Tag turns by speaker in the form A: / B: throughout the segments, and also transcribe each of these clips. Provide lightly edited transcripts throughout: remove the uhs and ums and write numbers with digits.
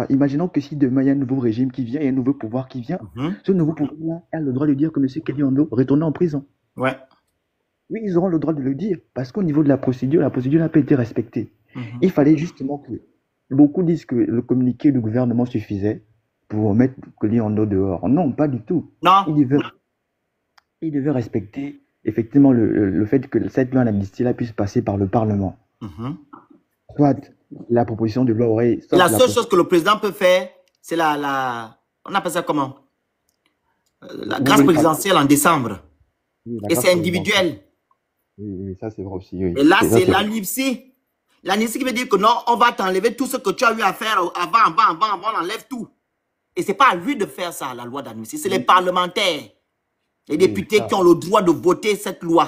A: quoi? Imaginons que si demain il y a un nouveau régime qui vient, il y a un nouveau pouvoir qui vient,
B: Mhm.
A: ce nouveau pouvoir a le droit de dire que M. Kelly Ondo retourne en prison.
B: Ouais.
A: Oui, ils auront le droit de le dire, parce qu'au niveau de la procédure n'a pas été respectée.
B: Mhm.
A: Il fallait justement que... Beaucoup disent que le communiqué du gouvernement suffisait pour mettre Kelly Ondo dehors. Non, pas du tout.
B: Non.
A: Il devait, il devait respecter effectivement le fait que cette loi d'amnistie-là puisse passer par le Parlement.
B: Mhm.
A: Soit la proposition de loi aurait...
B: Et
A: Soit
B: la
A: la
B: seule chose que le président peut faire, c'est on appelle ça comment? La
A: Vous
B: grâce
A: voulez parler?
B: présidentielle en décembre.
A: Oui, la
B: Et
A: grâce
B: c'est
A: présidentielle.
B: individuel.
A: Oui, oui, ça c'est vrai aussi, oui.
B: Et là,
A: Ça,
B: c'est
A: c'est vrai.
B: l'amnistie. L'amnistie qui veut dire que non, on va t'enlever tout ce que tu as eu à faire avant, on enlève tout. Et ce n'est pas à lui de faire ça, la loi d'amnistie. C'est les
A: Oui,
B: parlementaires, les
A: oui,
B: députés qui ont le droit de voter cette loi.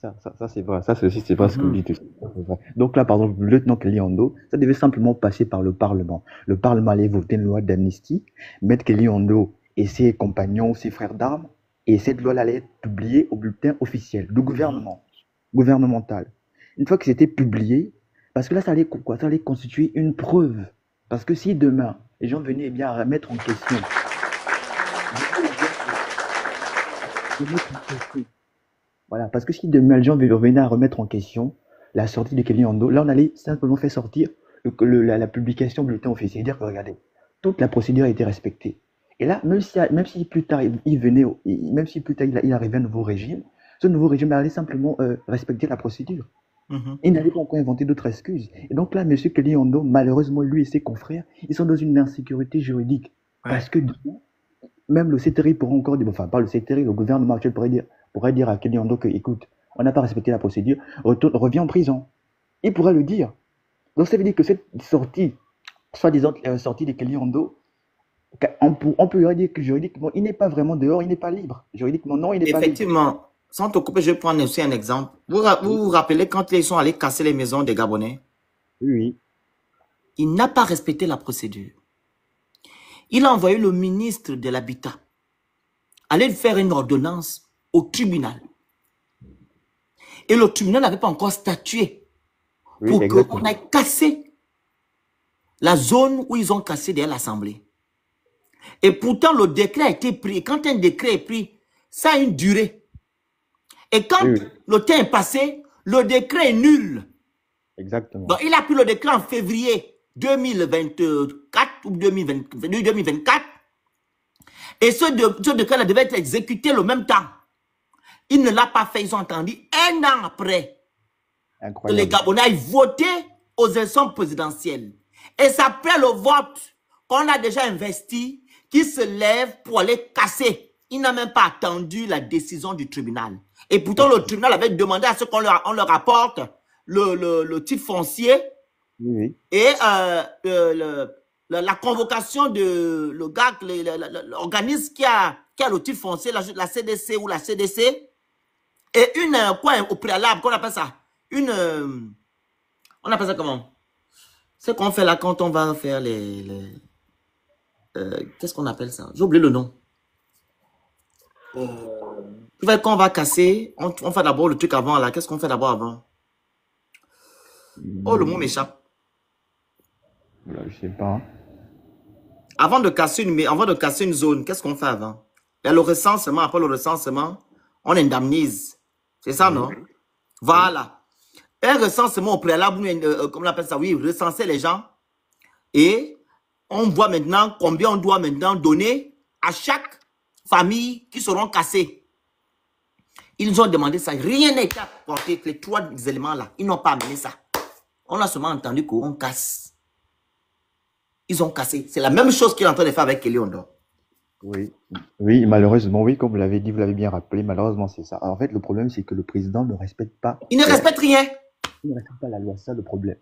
A: ça c'est vrai. Ça c'est aussi, c'est vrai ce que vous
B: Mhm.
A: dites aussi. Ça, c'est vrai. Donc là, par exemple, le lieutenant Kelly Ondo, ça devait simplement passer par le Parlement. Le Parlement allait voter une loi d'amnistie, mettre Kelly Ondo et ses compagnons, ses frères d'armes, et cette loi allait être publiée au bulletin officiel du
B: Mhm.
A: gouvernement, gouvernemental. Une fois que c'était publié, parce que là, ça allait quoi? Ça allait constituer une preuve. Parce que si demain, les gens venaient bien à remettre en question, venaient bien à remettre en question. Voilà, parce que si demain les gens venaient à remettre en question la sortie de Kelly Ondo, là on allait simplement faire sortir la publication du bulletin officiel, dire que regardez, toute la procédure a été respectée. Et là, même si plus tard il venait, même si plus tard il arrivait un nouveau régime, ce nouveau régime allait simplement respecter la procédure.
B: Mhm.
A: Il n'allait pas encore inventer d'autres excuses. Et donc là, M. Kelly Ondo, malheureusement, lui et ses confrères, ils sont dans une insécurité juridique.
B: Ouais.
A: Parce que même le CTRI pourrait encore dire, enfin pas le CTRI, le gouvernement actuel pourrait dire à Kelly Ondo que, écoute, on n'a pas respecté la procédure, reviens en prison. Il pourrait le dire. Donc ça veut dire que cette sortie, soi-disant sortie de Kelly Ondo, on peut dire que juridiquement, il n'est pas vraiment dehors, il n'est pas libre. Juridiquement, non, il n'est pas libre.
B: Effectivement, sans te couper, je vais prendre aussi un exemple.
A: Oui,
B: Vous rappelez quand ils sont allés casser les maisons des Gabonais?
A: oui,
B: Il n'a pas respecté la procédure. Il a envoyé le ministre de l'Habitat aller faire une ordonnance au tribunal. Et le tribunal n'avait pas encore statué
A: oui,
B: pour qu'on
A: exactement.
B: ait cassé la zone où ils ont cassé derrière l'Assemblée. Et pourtant, le décret a été pris. Et quand un décret est pris, ça a une durée. Et
A: Oui,
B: quand
A: oui,
B: le temps est passé, le décret est nul. Donc,
A: exactement.
B: il a pris le décret en février 2024 ou 2024. Et ce décret devait être exécuté le même temps. Il ne l'a pas fait. Ils ont entendu un an après que les
A: Incroyable.
B: Gabonais aient voté aux élections présidentielles. Et c'est après le vote qu'on a déjà investi qui se lève pour aller casser. Il n'a même pas attendu la décision du tribunal. Et pourtant, le tribunal avait demandé à ce qu'on leur apporte le titre foncier
A: Oui, oui.
B: et la convocation de le gars, l'organisme qui a le titre foncier, la CDC ou la CDC, et quoi, au préalable, qu'on appelle ça? On appelle ça comment? C'est qu'on fait là quand on va faire qu'est-ce qu'on appelle ça? J'ai oublié le nom. Quand on va casser, on fait d'abord le truc avant là. Qu'est-ce qu'on fait d'abord avant? Oh, le mot
A: Hmm,
B: m'échappe.
A: là, je sais pas.
B: Avant de casser une zone, qu'est-ce qu'on fait avant? Il y a le recensement. Après le recensement, on indemnise. C'est ça, non?
A: Oui, oui.
B: Voilà. Un recensement au préalable, comment on appelle ça? Oui, recenser les gens. Et on voit maintenant combien on doit maintenant donner à chaque famille qui seront cassées. Ils nous ont demandé ça. Rien n'est apporté. Les trois éléments-là, ils n'ont pas amené ça. On a seulement entendu qu'on casse. Ils ont cassé. C'est la même chose qu'il est en train de faire avec Kelly Ondo.
A: Oui, oui, malheureusement, oui, comme vous l'avez dit, vous l'avez bien rappelé, malheureusement, c'est ça. En fait, le problème, c'est que le président ne respecte pas,
B: Ils ne respectent rien.
A: il ne respecte pas la loi, c'est ça le problème.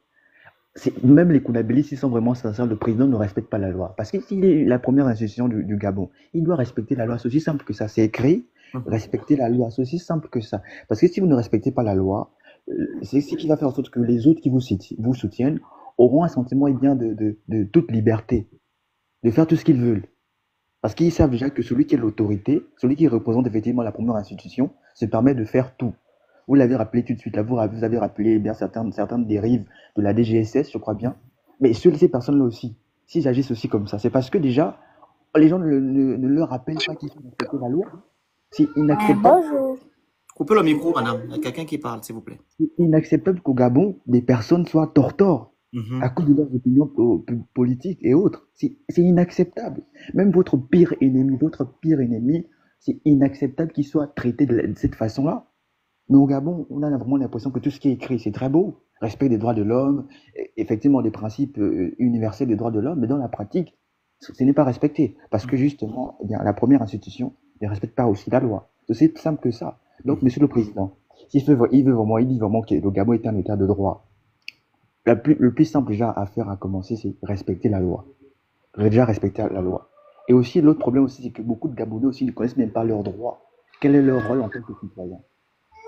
A: Même les Kounabilis, s'ils sont vraiment sincères, le président ne respecte pas la loi. Parce que s'il est la première institution du Gabon, il doit respecter la loi. C'est aussi simple que ça. C'est écrit, respecter la loi. C'est aussi simple que ça. Parce que si vous ne respectez pas la loi, c'est ce qui va faire en sorte que les autres qui vous soutiennent auront un sentiment bien de toute liberté, de faire tout ce qu'ils veulent. Parce qu'ils savent déjà que celui qui est l'autorité, celui qui représente effectivement la première institution, se permet de faire tout. Vous l'avez rappelé tout de suite, là, vous avez rappelé eh bien certaines dérives de la DGSS, je crois bien. Mais ces personnes-là aussi. s'ils agissent aussi comme ça. C'est parce que déjà, les gens ne leur rappellent pas qu'ils faut respecter la loi. C'est inacceptable.
C: Bonjour.
B: Coupez le micro, madame. Il y a quelqu'un qui parle, s'il vous plaît.
A: C'est inacceptable qu'au Gabon, des personnes soient tortores
B: Mhm.
A: à cause de leurs opinions politiques et autres. C'est inacceptable. Même votre pire ennemi, c'est inacceptable qu'il soit traité de cette façon-là. Mais au Gabon, on a vraiment l'impression que tout ce qui est écrit, c'est très beau. Respect des droits de l'homme, effectivement des principes universels des droits de l'homme, mais dans la pratique, ce n'est pas respecté. Parce que justement, eh bien, la première institution ne respecte pas aussi la loi. C'est aussi simple que ça. Donc, Monsieur le Président, il dit vraiment que le Gabon est un état de droit. Le plus simple déjà à faire, à commencer, c'est respecter la loi. Déjà respecter la loi. Et aussi, l'autre problème aussi, c'est que beaucoup de Gabonais aussi ne connaissent même pas leurs droits. Quel est leur rôle en tant que citoyen?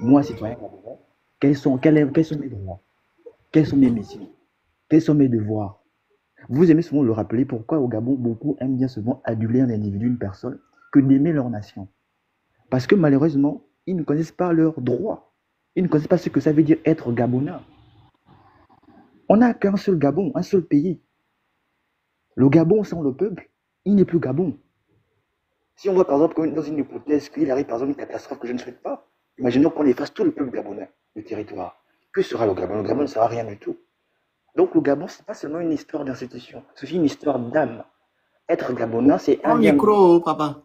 A: Moi, citoyen gabonais, quels sont mes droits? Quelles sont mes missions? Quels sont mes devoirs? Vous aimez souvent le rappeler, pourquoi au Gabon, beaucoup aiment bien souvent aduler un individu, une personne, que d'aimer leur nation. Parce que malheureusement, ils ne connaissent pas leurs droits. Ils ne connaissent pas ce que ça veut dire être Gabonais. On n'a qu'un seul Gabon, un seul pays. Le Gabon sans le peuple, il n'est plus Gabon. Si on voit par exemple dans une hypothèse qu'il arrive par exemple une catastrophe que je ne souhaite pas, imaginons qu'on efface tout le peuple gabonais du territoire. Que sera le Gabon? Le Gabon ne sera rien du tout. Donc le Gabon, ce n'est pas seulement une histoire d'institution, c'est aussi une histoire d'âme. Être Gabonais, c'est un lien.
B: Micro, papa.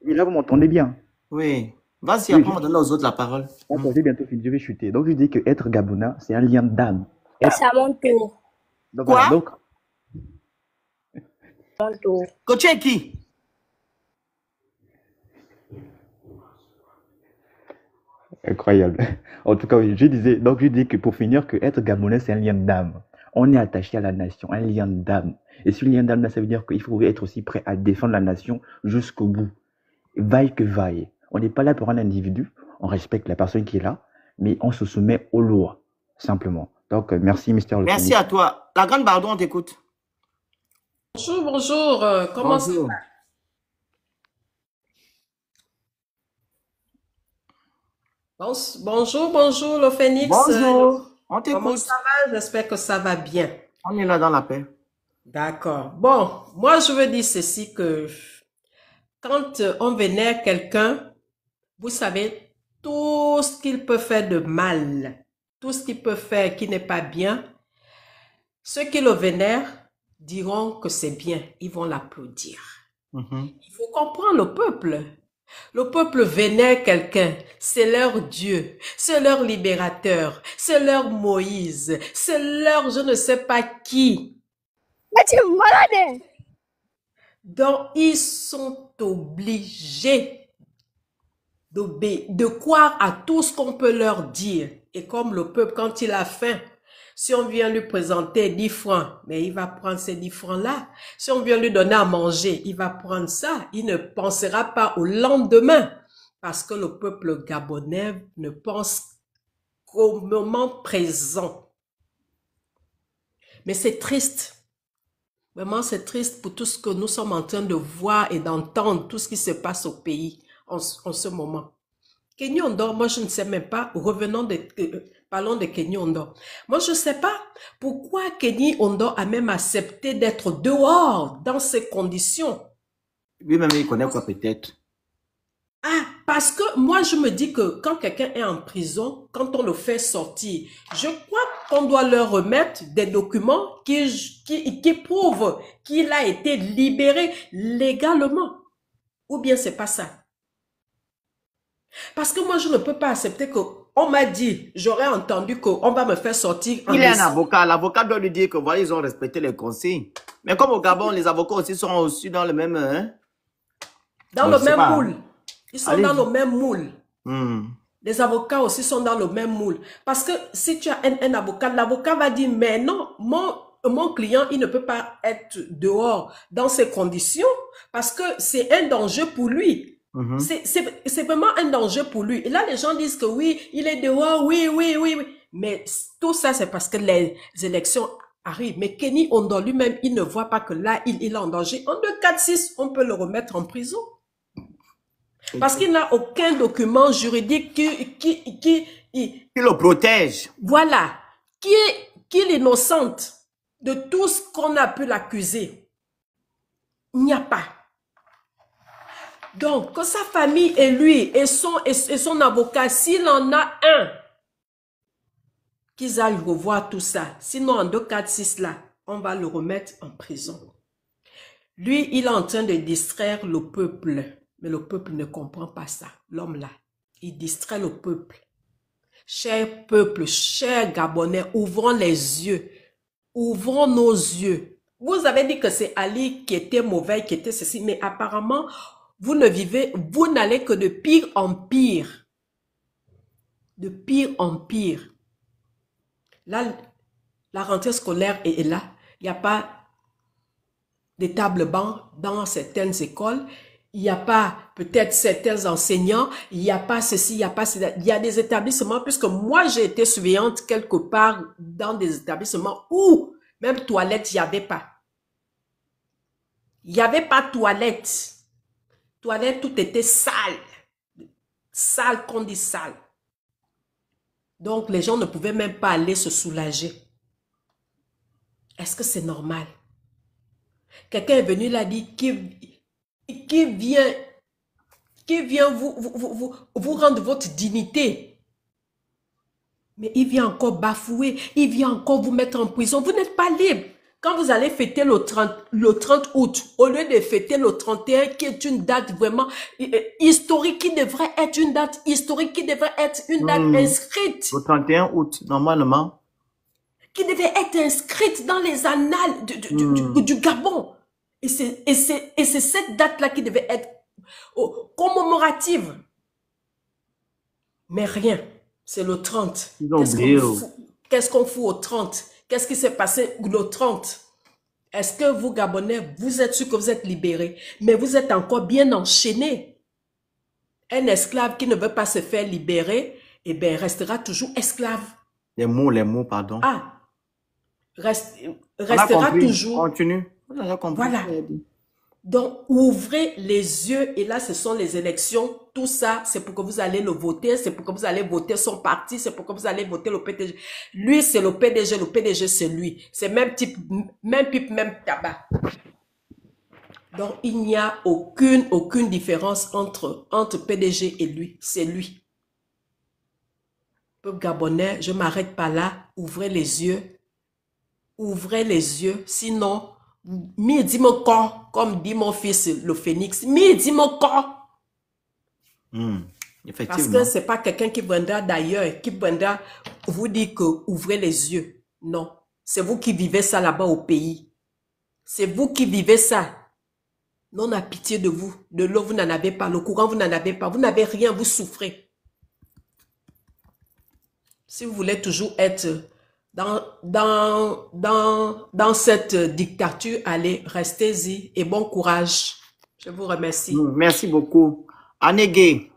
A: Oui, là, vous m'entendez bien.
B: Oui. Vas-y, après, on va donner aux autres la parole.
A: D'accord, j'ai bientôt fini, je vais chuter. Donc je dis que être Gabonais, c'est un lien d'âme.
C: C'est à mon tour.
A: Donc,
B: Quoi?
A: voilà, donc,
C: Mon tour.
B: Que tu es qui?
A: incroyable. En tout cas, oui, je dis que pour finir, que être Gabonais, c'est un lien d'âme. On est attaché à la nation, un lien d'âme. Et ce lien d'âme, ça veut dire qu'il faut être aussi prêt à défendre la nation jusqu'au bout. Vaille que vaille. On n'est pas là pour un individu, on respecte la personne qui est là, mais on se soumet aux lois, simplement. Donc, merci, Mister Le
B: Merci
A: Phoenix.
B: à toi. La grande Bardon, on t'écoute.
D: Bonjour, bonjour. Comment ça
B: Bonjour.
D: va? Bonjour, bonjour, le Phénix.
B: Bonjour. On
D: Comment
B: t'écoute.
D: ça va? J'espère que ça va bien.
B: On est là dans la paix.
D: D'accord. Bon, moi, je veux dire ceci que quand on vénère quelqu'un, vous savez, tout ce qu'il peut faire de mal, tout ce qu'il peut faire qui n'est pas bien, ceux qui le vénèrent diront que c'est bien. Ils vont l'applaudir.
B: Mhm.
D: Il faut comprendre le peuple. Le peuple vénère quelqu'un, c'est leur Dieu, c'est leur libérateur, c'est leur Moïse, c'est leur je ne sais pas qui.
C: Mais tu es malade.
D: Donc, ils sont obligés de croire à tout ce qu'on peut leur dire. Et comme le peuple, quand il a faim, si on vient lui présenter 10 francs, mais il va prendre ces 10 francs-là. Si on vient lui donner à manger, il va prendre ça. Il ne pensera pas au lendemain. Parce que le peuple gabonais ne pense qu'au moment présent. Mais c'est triste. Vraiment, c'est triste pour tout ce que nous sommes en train de voir et d'entendre, tout ce qui se passe au pays en ce moment. Kenny Ondor, moi je ne sais même pas, parlons de Kenny Ondor. Moi je ne sais pas pourquoi Kenny Ondor a même accepté d'être dehors dans ces conditions.
B: Lui-même, il connaît quoi peut-être.
D: Ah, parce que moi je me dis que quand quelqu'un est en prison, quand on le fait sortir, je crois qu'on doit leur remettre des documents qui prouvent qu'il a été libéré légalement. Ou bien c'est pas ça. Parce que moi, je ne peux pas accepter que on m'a dit, j'aurais entendu qu'on va me faire sortir.
B: Il est un avocat. L'avocat doit lui dire que voilà, ils ont respecté les consignes. Mais comme au Gabon, les avocats aussi sont aussi dans le même... Hein?
D: Dans le même moule. Ils sont dans le même moule.
B: Hmm.
D: Les avocats aussi sont dans le même moule. Parce que si tu as un avocat, l'avocat va dire, mais non, mon client, il ne peut pas être dehors dans ces conditions parce que c'est un danger pour lui. C'est vraiment un danger pour lui. Et là, les gens disent que oui, il est dehors, oui. Mais tout ça, c'est parce que les élections arrivent. Mais Kenny Ondor lui-même, il ne voit pas que là, il est en danger. En 246, on peut le remettre en prison. Parce qu'il n'a aucun document juridique qui
B: le protège.
D: Voilà. Qui est innocente. de tout ce qu'on a pu l'accuser. Il n'y a pas. Donc, que sa famille et lui et son avocat, s'il en a un, qu'ils aillent revoir tout ça. Sinon, en 2, 4, 6 là, on va le remettre en prison. Lui, il est en train de distraire le peuple. Mais le peuple ne comprend pas ça. L'homme là, il distrait le peuple. Cher peuple, chers Gabonais, ouvrons les yeux. Ouvrons nos yeux. Vous avez dit que c'est Ali qui était mauvais, qui était ceci, mais apparemment, vous n'allez que de pire en pire. De pire en pire. Là, la rentrée scolaire est là. Il n'y a pas de table banc dans certaines écoles. Il n'y a pas peut-être certains enseignants. Il n'y a pas ceci, il n'y a pas cela. Il y a des établissements, puisque moi, j'ai été surveillante quelque part dans des établissements où même toilette, il n'y avait pas. Il n'y avait pas toilette. Toilette, tout était sale. Sale qu'on dit sale. Donc, les gens ne pouvaient même pas aller se soulager. Est-ce que c'est normal? Quelqu'un est venu là, dit qui vient vous rendre votre dignité. Mais il vient encore bafouer, il vient encore vous mettre en prison. Vous n'êtes pas libre. Quand vous allez fêter le 30 août, au lieu de fêter le 31, qui est une date vraiment historique, qui devrait être une date historique, qui devrait être une date inscrite.
B: Le 31 août, normalement.
D: Qui devait être inscrite dans les annales du Gabon. Et c'est cette date-là qui devait être commémorative. Mais rien. C'est le 30. Qu'est-ce qu'on fout au 30? Qu'est-ce qui s'est passé le 30? Est-ce que vous, Gabonais, vous êtes sûr que vous êtes libérés? Mais vous êtes encore bien enchaînés. Un esclave qui ne veut pas se faire libérer, eh bien, restera toujours esclave.
B: Les mots, pardon.
D: Ah, restera toujours.
B: Continue.
D: Voilà. Donc, ouvrez les yeux et là, ce sont les élections. Tout ça, c'est pour que vous allez le voter, c'est pour que vous allez voter son parti, c'est pour que vous allez voter le PDG. Lui, c'est le PDG, c'est lui. C'est même type, même pipe, même tabac. Donc, il n'y a aucune différence entre PDG et lui. C'est lui. Peuple gabonais, je ne m'arrête pas là. Ouvrez les yeux. Ouvrez les yeux. Sinon, midi mon corps, comme dit mon fils le phénix, midi mon corps. Parce que ce n'est pas quelqu'un qui viendra d'ailleurs, qui viendra vous dire que ouvrez les yeux. Non, c'est vous qui vivez ça là-bas au pays. C'est vous qui vivez ça. Non, on a pitié de vous. De l'eau, vous n'en avez pas. Le courant, vous n'en avez pas. Vous n'avez rien, vous souffrez. Si vous voulez toujours être dans cette dictature, allez, restez-y et bon courage. Je vous remercie.
B: Merci beaucoup. Anégué,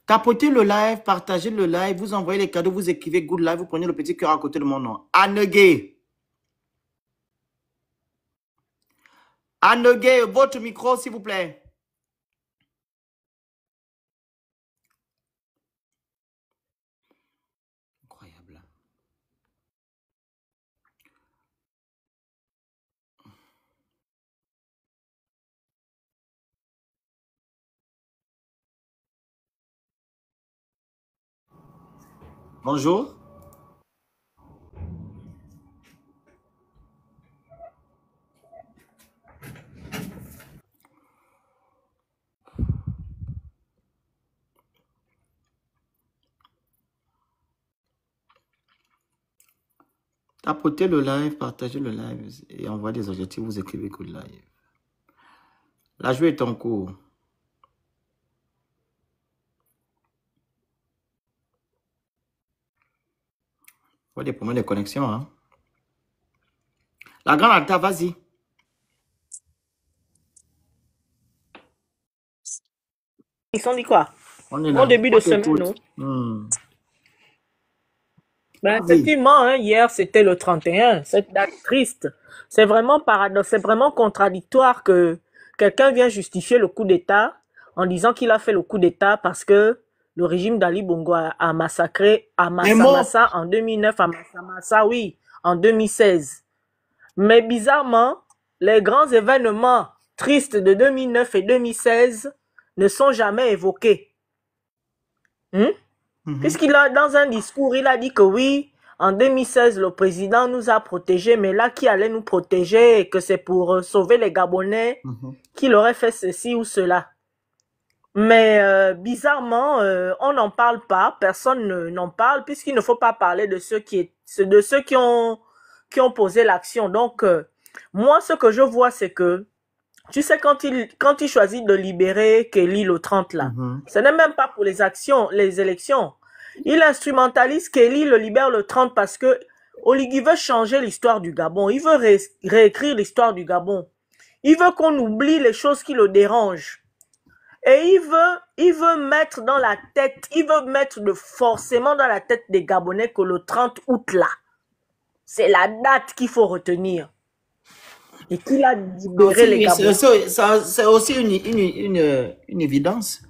B: tapotez le live, partagez le live, vous envoyez les cadeaux, vous écrivez good live, vous prenez le petit cœur à côté de mon nom. Anégué. Anégué, votre micro, s'il vous plaît. Incroyable. Bonjour. Tapotez le live, partagez le live et envoyez des objectifs, vous écrivez good live. La joie est en cours. Il y a des problèmes de connexion. Hein? La grande Alta, vas-y.
E: Ils sont dit quoi?
B: On est là.
E: Au début de semaine, non? Ben, effectivement, hein, hier, c'était le 31, cette date triste. C'est vraiment paradoxe, c'est vraiment contradictoire que quelqu'un vient justifier le coup d'État en disant qu'il a fait le coup d'État parce que le régime d'Ali Bongo a massacré Massa en 2009, oui, en 2016. Mais bizarrement, les grands événements tristes de 2009 et 2016 ne sont jamais évoqués. Puisqu'il a, dans un discours, il a dit que oui, en 2016, le président nous a protégés, mais là, qui allait nous protéger et que c'est pour sauver les Gabonais qu'il aurait fait ceci ou cela. Mais bizarrement, on n'en parle pas, personne n'en parle, puisqu'il ne faut pas parler de ceux qui ont posé l'action. Donc, moi, ce que je vois, c'est que, tu sais, quand il choisit de libérer Kelly le 30 là, ce n'est même pas pour les élections. Il instrumentalise Kelly, le libère le 30 parce que Oligui veut changer l'histoire du Gabon. Il veut réécrire l'histoire du Gabon. Il veut qu'on oublie les choses qui le dérangent. Et il veut mettre dans la tête, forcément dans la tête des Gabonais que le 30 août là, c'est la date qu'il faut retenir. Et qu'il a libéré les Gabonais.
B: C'est aussi une évidence.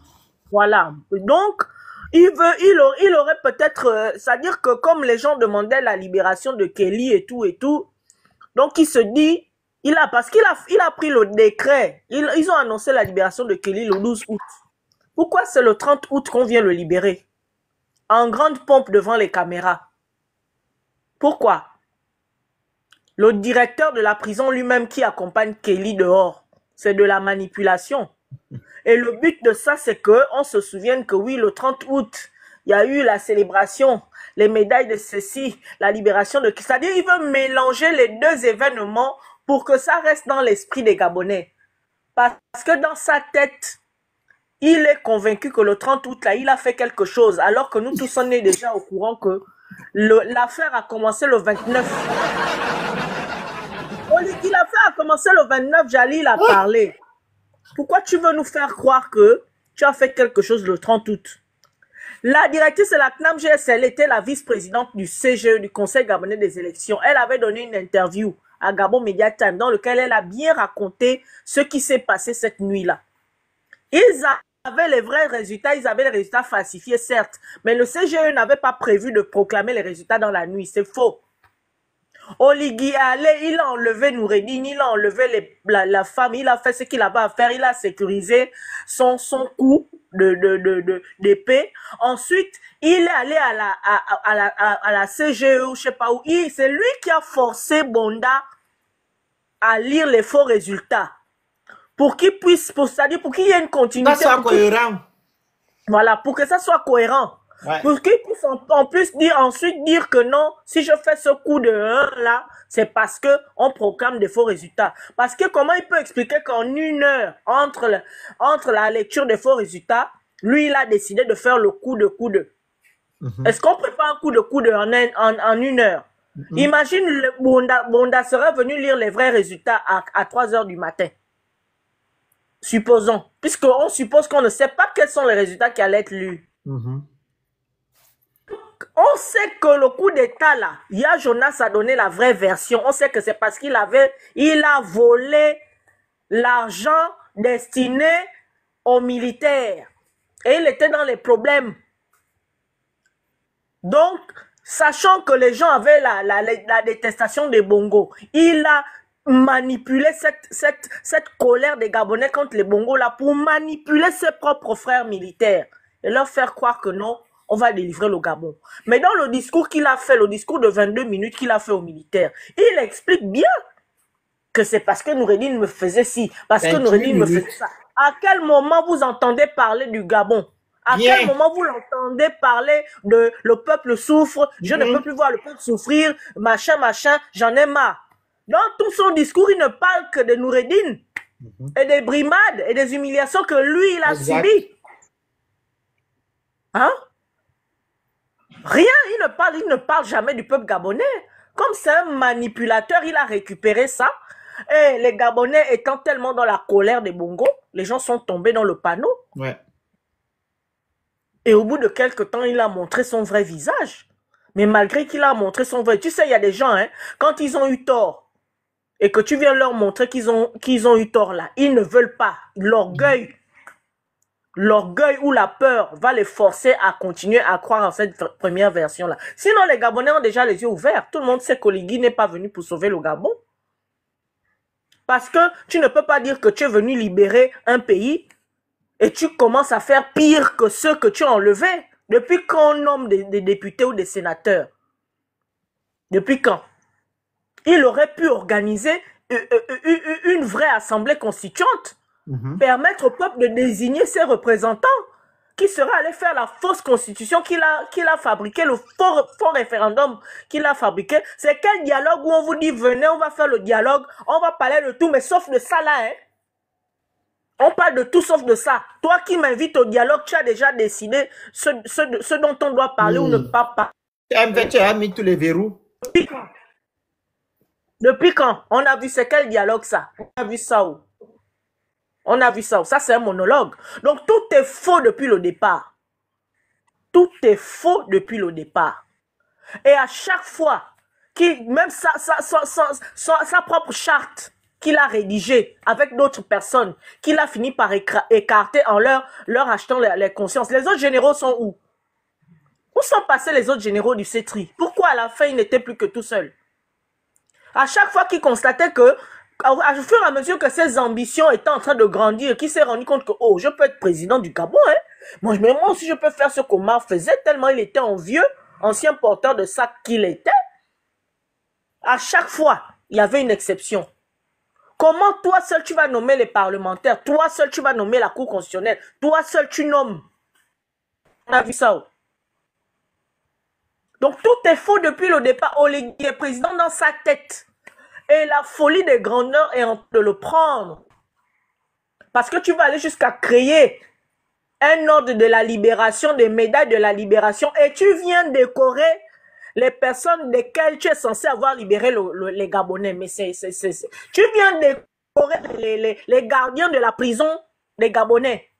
E: Voilà. Donc, il aurait peut-être, c'est-à-dire que comme les gens demandaient la libération de Kelly et tout, donc il se dit, parce qu'il a pris le décret, ils ont annoncé la libération de Kelly le 12 août. Pourquoi c'est le 30 août qu'on vient le libérer? En grande pompe devant les caméras. Pourquoi? Le directeur de la prison lui-même qui accompagne Kelly dehors, c'est de la manipulation. Et le but de ça, c'est qu'on se souvienne que oui, le 30 août, il y a eu la célébration, les médailles de ceci, la libération de... C'est-à-dire, il veut mélanger les deux événements pour que ça reste dans l'esprit des Gabonais. Parce que dans sa tête, il est convaincu que le 30 août, là, il a fait quelque chose, alors que nous tous, on est déjà au courant que l'affaire a commencé le 29. L'affaire a commencé le 29, Jalil a parlé. Pourquoi tu veux nous faire croire que tu as fait quelque chose le 30 août? La directrice de la CNAMGS, elle était la vice-présidente du CGE, du Conseil gabonais des élections. Elle avait donné une interview à Gabon Media Time dans lequel elle a bien raconté ce qui s'est passé cette nuit-là. Ils avaient les vrais résultats, ils avaient les résultats falsifiés, certes, mais le CGE n'avait pas prévu de proclamer les résultats dans la nuit, c'est faux. Oligui est allé, il a enlevé Noureddine, il a enlevé la femme, il a fait ce qu'il avait à faire, il a sécurisé son coup d'épée. Ensuite, il est allé à la CGE, je sais pas où, c'est lui qui a forcé Bonda à lire les faux résultats. Pour qu'il puisse, c'est-à-dire pour qu'il y ait une continuité.
B: Que ça soit cohérent.
E: Voilà, pour que ça soit cohérent.
B: Ouais.
E: Pour qu'il puisse en plus ensuite dire que non, si je fais ce coup de 1 là, c'est parce que on proclame des faux résultats. Parce que comment il peut expliquer qu'en 1 heure, entre la lecture des faux résultats, lui il a décidé de faire le coup de. Est-ce qu'on prépare un coup de en 1 heure? Imagine Bonda serait venu lire les vrais résultats à 3 heures du matin. Supposons. Puisqu'on suppose qu'on ne sait pas quels sont les résultats qui allaient être lus. On sait que le coup d'état là, Jonas a donné la vraie version. On sait que c'est parce qu'il a volé l'argent destiné aux militaires. Et il était dans les problèmes. Donc, sachant que les gens avaient la détestation des Bongos, il a manipulé cette colère des Gabonais contre les Bongos là pour manipuler ses propres frères militaires et leur faire croire que non, on va délivrer le Gabon. Mais dans le discours qu'il a fait, le discours de 22 minutes qu'il a fait aux militaires, il explique bien que c'est parce que Noureddine me faisait ci, parce que Noureddine me faisait ça. À quel moment vous entendez parler du Gabon? À quel moment vous l'entendez parler de le peuple souffre, je ne peux plus voir le peuple souffrir, machin, j'en ai marre. Dans tout son discours, il ne parle que de Noureddine et des brimades et des humiliations que lui, il a subies. Hein? Rien, il ne parle jamais du peuple gabonais. Comme c'est un manipulateur, il a récupéré ça. Et les Gabonais étant tellement dans la colère des Bongos, les gens sont tombés dans le panneau.
B: Ouais.
E: Et au bout de quelques temps, il a montré son vrai visage. Mais malgré qu'il a montré son vrai... Tu sais, il y a des gens, hein, quand ils ont eu tort, et que tu viens leur montrer qu'ils ont eu tort là, ils ne veulent pas. L'orgueil l'orgueil ou la peur va les forcer à continuer à croire en cette première version-là. Sinon, les Gabonais ont déjà les yeux ouverts. Tout le monde sait qu'Oligui n'est pas venu pour sauver le Gabon. Parce que tu ne peux pas dire que tu es venu libérer un pays et tu commences à faire pire que ceux que tu as enlevés. Depuis quand on nomme des députés ou des sénateurs? Depuis quand? Il aurait pu organiser une vraie assemblée constituante, permettre au peuple de désigner ses représentants qui seraient allés faire la fausse constitution qu'il a fabriquée, le faux référendum qu'il a fabriqué. C'est quel dialogue où on vous dit venez, on va faire le dialogue, on va parler de tout, mais sauf de ça là, hein? On parle de tout sauf de ça. Toi qui m'invites au dialogue, tu as déjà décidé ce dont on doit parler ou ne pas parler.
B: Tu as mis tous les verrous.
E: Depuis quand? On a vu c'est quel dialogue ça? On a vu ça où? On a vu ça où? Ça c'est un monologue. Donc tout est faux depuis le départ. Tout est faux depuis le départ. Et à chaque fois, même sa propre charte qu'il a rédigée avec d'autres personnes, qu'il a fini par écarter en leur achetant les consciences. Les autres généraux sont où? Où sont passés les autres généraux du CETRI? Pourquoi à la fin il n'était plus que tout seul? À chaque fois qu'il constatait que, au fur et à mesure que ses ambitions étaient en train de grandir, qu'il s'est rendu compte que, oh, je peux être président du Gabon, hein. Moi aussi, je peux faire ce qu'Omar faisait, tellement il était envieux, ancien porteur de sac qu'il était. À chaque fois, il y avait une exception. Comment toi seul tu vas nommer les parlementaires? Toi seul tu vas nommer la Cour constitutionnelle? Toi seul tu nommes? On a vu ça où? Donc tout est faux depuis le départ. Oligui est président dans sa tête. Et la folie des grandeurs est en train de le prendre. Parce que tu vas aller jusqu'à créer un ordre de la libération, des médailles de la libération, et tu viens décorer les personnes desquelles tu es censé avoir libéré les Gabonais. Mais tu viens décorer les gardiens de la prison des Gabonais.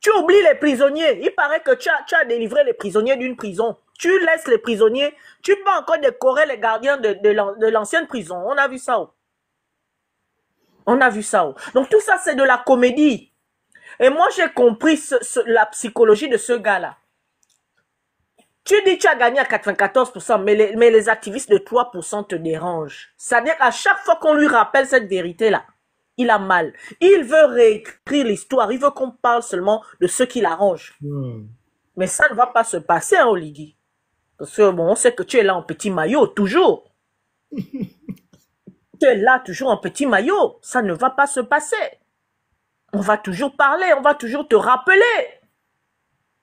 E: Tu oublies les prisonniers. Il paraît que tu as délivré les prisonniers d'une prison. Tu laisses les prisonniers. Tu peux encore décorer les gardiens de l'ancienne prison. On a vu ça où? On a vu ça où? Donc tout ça, c'est de la comédie. Et moi, j'ai compris la psychologie de ce gars-là. Tu dis que tu as gagné à 94%, mais les activistes de 3% te dérangent. C'est-à-dire qu'à chaque fois qu'on lui rappelle cette vérité-là, il a mal. Il veut réécrire l'histoire. Il veut qu'on parle seulement de ce qui l'arrange. Mais ça ne va pas se passer, hein, Oligui. Parce que bon, on sait que tu es là en petit maillot, toujours. Tu es là toujours en petit maillot. Ça ne va pas se passer. On va toujours parler, on va toujours te rappeler.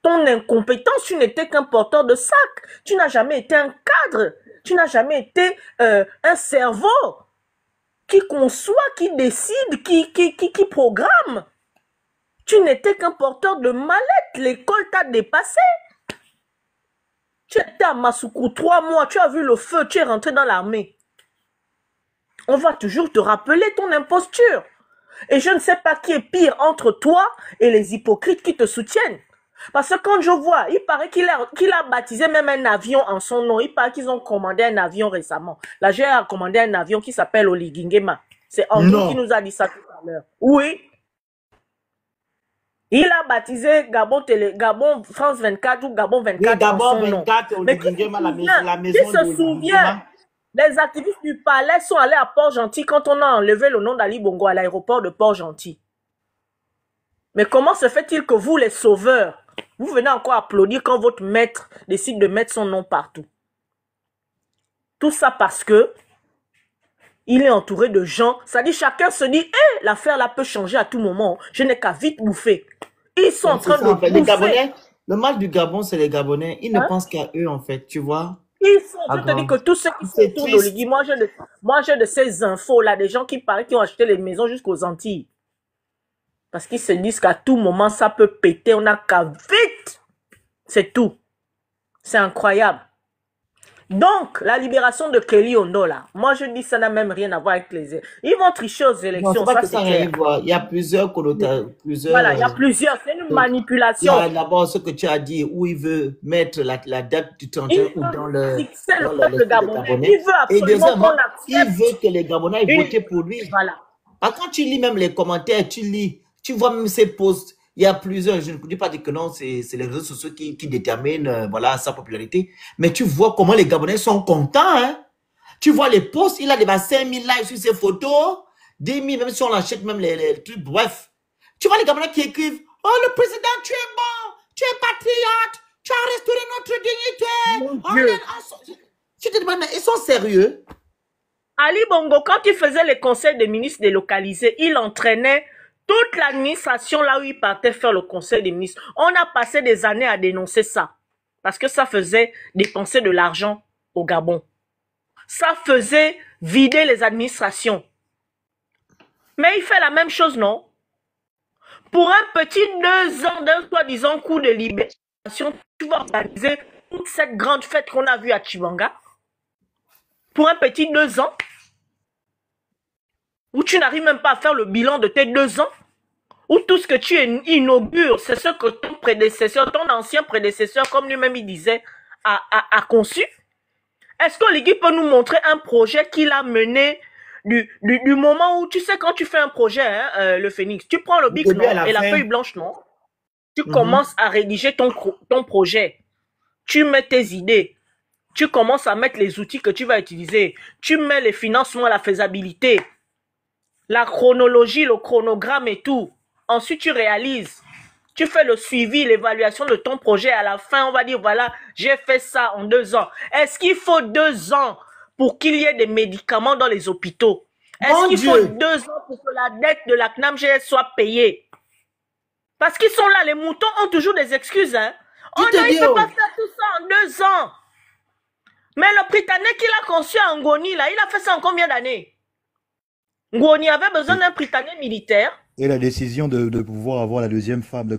E: Ton incompétence, tu n'étais qu'un porteur de sac. Tu n'as jamais été un cadre. Tu n'as jamais été un cerveau qui conçoit, qui décide, qui programme. Tu n'étais qu'un porteur de mallette. L'école t'a dépassé. Tu étais à Massoukou 3 mois, tu as vu le feu, tu es rentré dans l'armée. On va toujours te rappeler ton imposture. Et je ne sais pas qui est pire entre toi et les hypocrites qui te soutiennent. Parce que quand je vois, il paraît qu'il a baptisé même un avion en son nom. Il paraît qu'ils ont commandé un avion récemment. La GR a commandé un avion qui s'appelle Oligui Nguema. C'est Andrew qui nous a dit ça tout à l'heure. Oui. Il a baptisé Gabon France 24 ou Gabon 24
B: oui, Gabon
E: en son
B: 24,
E: nom. Mais qui se souvient, les activistes du palais sont allés à Port-Gentil quand on a enlevé le nom d'Ali Bongo à l'aéroport de Port-Gentil. Mais comment se fait-il que vous, les sauveurs, vous venez encore applaudir quand votre maître décide de mettre son nom partout? Tout ça parce que il est entouré de gens. Ça dit, chacun se dit, hey, l'affaire là peut changer à tout moment. Je n'ai qu'à vite bouffer. Ils sont en train de bouffer.
B: Les Gabonais, le mal du Gabon, c'est les Gabonais. Ils ne pensent qu'à eux, en fait, tu vois.
E: Je te dis que tous ceux qui sont autour d'Oligui, moi j'ai de ces infos-là, des gens qui paraissent qui ont acheté les maisons jusqu'aux Antilles. Parce qu'ils se disent qu'à tout moment, ça peut péter. On n'a qu'à vite. C'est tout. C'est incroyable. Donc, la libération de Kelly Ondo, là, moi je dis ça n'a même rien à voir avec les... Ils vont tricher aux élections,
B: non,
E: ça
B: c'est clair. Il y a plusieurs connotations.
E: Voilà, il y a plusieurs, c'est une manipulation. Il y a
B: d'abord ce que tu as dit, où il veut mettre la date du 31 août dans le
E: peuple gabonais. Il veut absolument qu'on accepte.
B: Il veut que les Gabonais aient voté pour lui.
E: Voilà.
B: Quand tu lis même les commentaires, tu vois même ses posts, Il y a plusieurs, je ne dis pas dire que non, c'est les réseaux sociaux qui déterminent voilà, sa popularité. Mais tu vois comment les Gabonais sont contents. Hein? Tu vois les posts, il a des 5000 likes sur ses photos, 10 000, même si on achète même les trucs, bref. Tu vois les Gabonais qui écrivent, oh le président, tu es bon, tu es patriote, tu as restauré notre dignité. Tu te demandes, mais ils sont sérieux?
E: Ali Bongo, quand il faisait les conseils des ministres délocalisés, il entraînait toute l'administration là où il partait faire le conseil des ministres. On a passé des années à dénoncer ça. Parce que ça faisait dépenser de l'argent au Gabon. Ça faisait vider les administrations. Mais il fait la même chose, non? Pour un petit 2 ans d'un soi-disant coup de libération, tu vas organiser toute cette grande fête qu'on a vue à Chibanga. Pour un petit 2 ans, où tu n'arrives même pas à faire le bilan de tes 2 ans, où tout ce que tu inaugures, c'est ce que ton prédécesseur, ton ancien prédécesseur, comme lui-même il disait, a conçu. Est-ce qu'Oligui peut nous montrer un projet qu'il a mené du moment où, tu sais, quand tu fais un projet, hein, le Phénix, tu prends le bic non, et la feuille blanche, non? Tu commences à rédiger ton projet. Tu mets tes idées. Tu commences à mettre les outils que tu vas utiliser. Tu mets les financements, la faisabilité, la chronologie, le chronogramme et tout. Ensuite, tu réalises. Tu fais le suivi, l'évaluation de ton projet. À la fin, on va dire, voilà, j'ai fait ça en 2 ans. Est-ce qu'il faut 2 ans pour qu'il y ait des médicaments dans les hôpitaux? Est-ce qu'il faut 2 ans pour que la dette de la CNAMGS soit payée? Parce qu'ils sont là, les moutons ont toujours des excuses. Hein? On ne peut pas faire tout ça en 2 ans. Mais le Britannique qu'il a conçu à Ngoni, là, il a fait ça en combien d'années? Ngoni avait besoin d'un Britannique militaire.
F: Et la décision de pouvoir avoir la deuxième femme.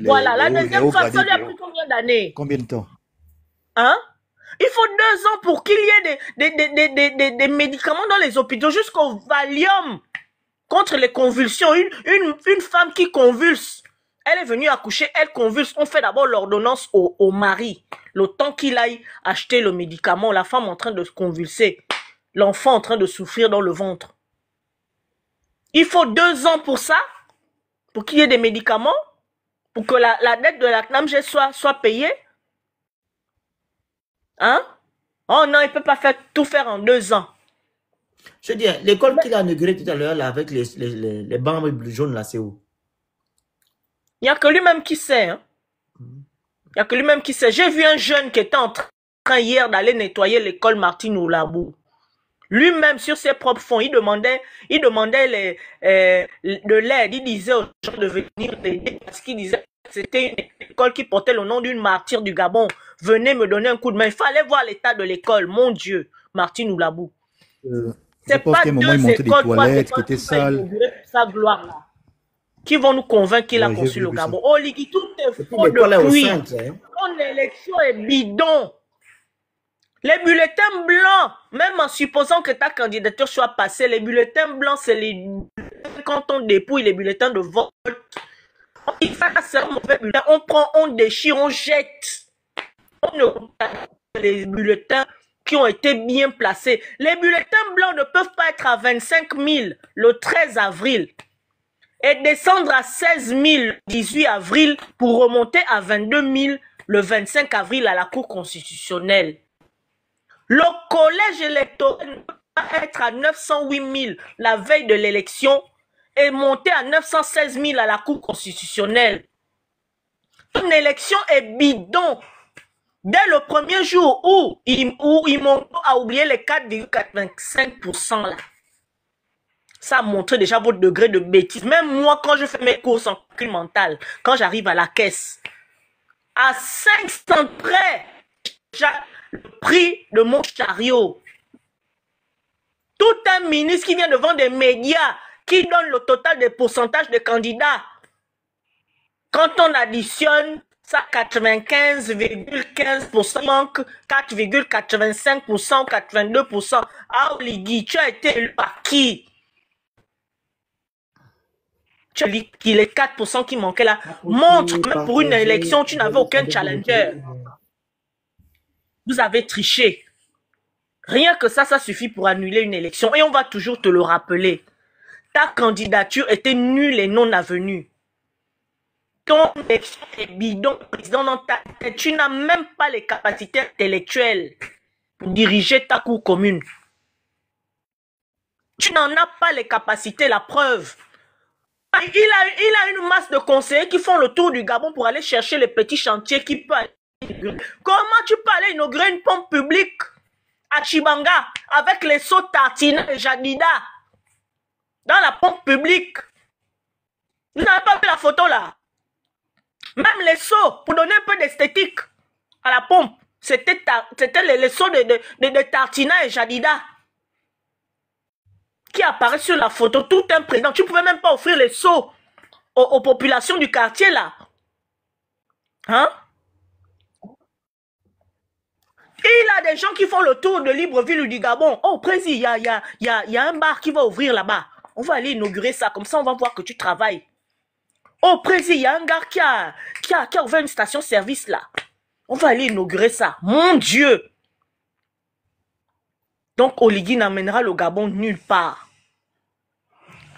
E: Voilà, la deuxième femme, ça lui a pris combien d'années?
F: Combien de temps?
E: Hein? Il faut 2 ans pour qu'il y ait des médicaments dans les hôpitaux, jusqu'au Valium contre les convulsions. Une femme qui convulse, elle est venue accoucher, elle convulse. On fait d'abord l'ordonnance au mari. Le temps qu'il aille acheter le médicament, la femme en train de convulser, l'enfant en train de souffrir dans le ventre. Il faut 2 ans pour ça, pour qu'il y ait des médicaments, pour que la dette de la CNAMG soit payée. Hein? Oh non, il ne peut pas tout faire en 2 ans.
B: Je veux dire, l'école qu'il a inaugurée tout à l'heure, là, avec les bancs jaunes, là, c'est où?
E: Il n'y a que lui-même qui sait. Hein? Il n'y a que lui-même qui sait. J'ai vu un jeune qui était en train hier d'aller nettoyer l'école Martine Oulabou. Lui-même, sur ses propres fonds, il demandait de l'aide. Il disait aux gens de venir l'aider parce qu'il disait que c'était une école qui portait le nom d'une martyre du Gabon. Venez me donner un coup de main. Il fallait voir l'état de l'école. Mon Dieu, Martine Oulabou.
F: C'est pas qu'à un moment, il montait des toilettes qui étaétaient sales.
E: Sa gloire là. Qui vont nous convaincre qu'il a conçu le Gabon. Oh, Ligui, tout est faux depuis. Ton élection est bidon. Les bulletins blancs, même en supposant que ta candidature soit passée, les bulletins blancs, c'est les quand on dépouille les bulletins de vote. Il fait un mauvais bulletin, on prend, on déchire, on jette. On ne les bulletins qui ont été bien placés. Les bulletins blancs ne peuvent pas être à 25 000 le 13 avril et descendre à 16 000 le 18 avril pour remonter à 22 000 le 25 avril à la Cour constitutionnelle. Le collège électoral ne peut pas être à 908 000 la veille de l'élection et monter à 916 000 à la Cour constitutionnelle. Une élection est bidon. Dès le premier jour où Imondo a oublié les 4,85% là, ça montre déjà votre degré de bêtise. Même moi, quand je fais mes courses en calcul mental, quand j'arrive à la caisse, à 500 près, j'ai le prix de mon chariot. Tout un ministre qui vient devant des médias, qui donne le total des pourcentages de candidats. Quand on additionne, ça 95,15% manque 4,85%, 82%. Ah, Oligui, tu as été élu par qui? Tu as dit qu'il est 4% qui manquait là. Montre, même pour une élection, tu n'avais aucun challenger. Vous avez triché. Rien que ça suffit pour annuler une élection. Et on va toujours te le rappeler. Ta candidature était nulle et non avenue. ton élection est bidon, président, dans ta tête. Tu n'as même pas les capacités intellectuelles pour diriger ta cour commune. Tu n'en as pas les capacités, la preuve. Il a une masse de conseillers qui font le tour du Gabon pour aller chercher les petits chantiers qui peuvent aller inaugurer. Comment tu peux aller inaugurer une pompe publique à Chibanga avec les seaux Tartina et Jadida dans la pompe publique? Vous n'avez pas vu la photo là? Même les seaux, pour donner un peu d'esthétique à la pompe, c'était les seaux de Tartina et Jadida qui apparaissent sur la photo, tout un président. Tu ne pouvais même pas offrir les seaux aux populations du quartier là. Hein? Il a des gens qui font le tour de Libreville ou du Gabon. Oh, président, il y a un bar qui va ouvrir là-bas. On va aller inaugurer ça, comme ça on va voir que tu travailles. Oh, président, il y a un gars qui a ouvert une station-service là. On va aller inaugurer ça. Mon Dieu! Donc, Oligui n'amènera le Gabon nulle part.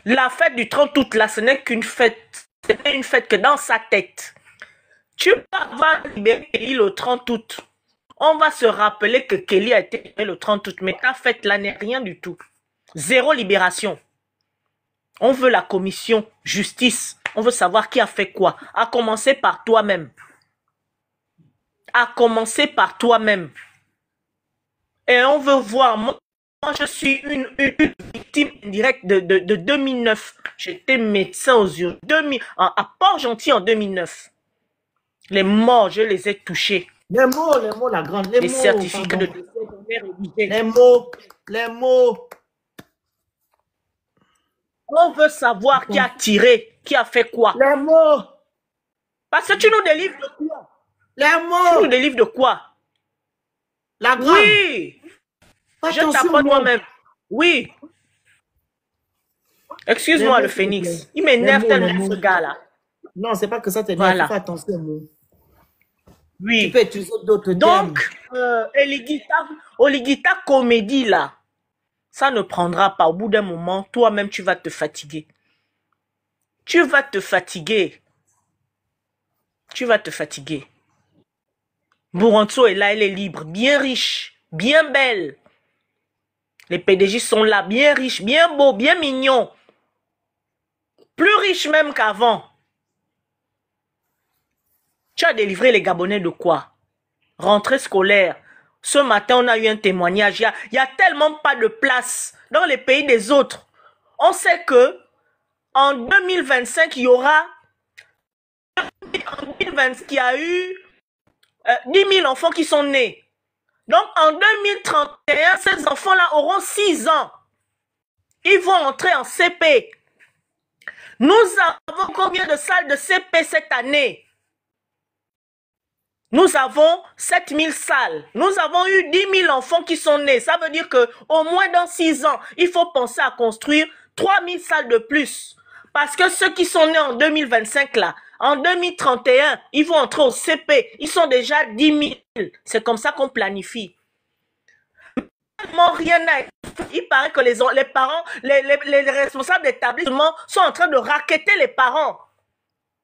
E: La fête du 30 août, là, ce n'est qu'une fête. Ce n'est une fête que dans sa tête. Tu vas libérer Kelly le 30 août. On va se rappeler que Kelly a été libéré le 30 août. Mais ta fête, là, n'est rien du tout. Zéro libération. On veut la commission justice. On veut savoir qui a fait quoi. À commencer par toi-même. À commencer par toi-même. Et on veut voir, moi je suis une victime directe de 2009. J'étais médecin aux urgences. À Port-Gentil en 2009. Les morts, je les ai touchés.
B: Les mots, la grande. Les mots,
E: certificats de décès.
B: Les mots.
E: On veut savoir qui a tiré, qui a fait quoi.
B: Les mots.
E: Parce que tu nous délivres de quoi?
B: Les mots.
E: Tu nous délivres de quoi?
B: La grande.
E: Oui. Je t'apprends moi-même. Oui. Excuse-moi, le phénix. Il m'énerve tellement ce gars-là.
B: Non, c'est pas que ça t'énerve.
E: Voilà.
B: Fais attention aux mots.
E: Oui.
B: Tu peux utiliser d'autres termes.
E: Donc, Oligita comédie là, ça ne prendra pas. Au bout d'un moment, toi-même, tu vas te fatiguer. Tu vas te fatiguer. Tu vas te fatiguer. Buronso est là, elle est libre, bien riche, bien belle. Les PDG sont là, bien riches, bien beaux, bien mignons. Plus riches même qu'avant. Tu as délivré les Gabonais de quoi? Rentrée scolaire. Ce matin, on a eu un témoignage. Il y a tellement pas de place dans les pays des autres. On sait que en 2025, il y aura... En 2020, il y a eu 10 000 enfants qui sont nés. Donc, en 2031, ces enfants-là auront 6 ans. Ils vont entrer en CP. Nous avons combien de salles de CP cette année? Nous avons 7 000 salles. Nous avons eu 10 000 enfants qui sont nés. Ça veut dire qu'au moins dans 6 ans, il faut penser à construire 3 000 salles de plus. Parce que ceux qui sont nés en 2025, là, en 2031, ils vont entrer au CP. Ils sont déjà 10 000. C'est comme ça qu'on planifie. Rien n'a été fait. Il paraît que les parents, les responsables d'établissement sont en train de racketter les parents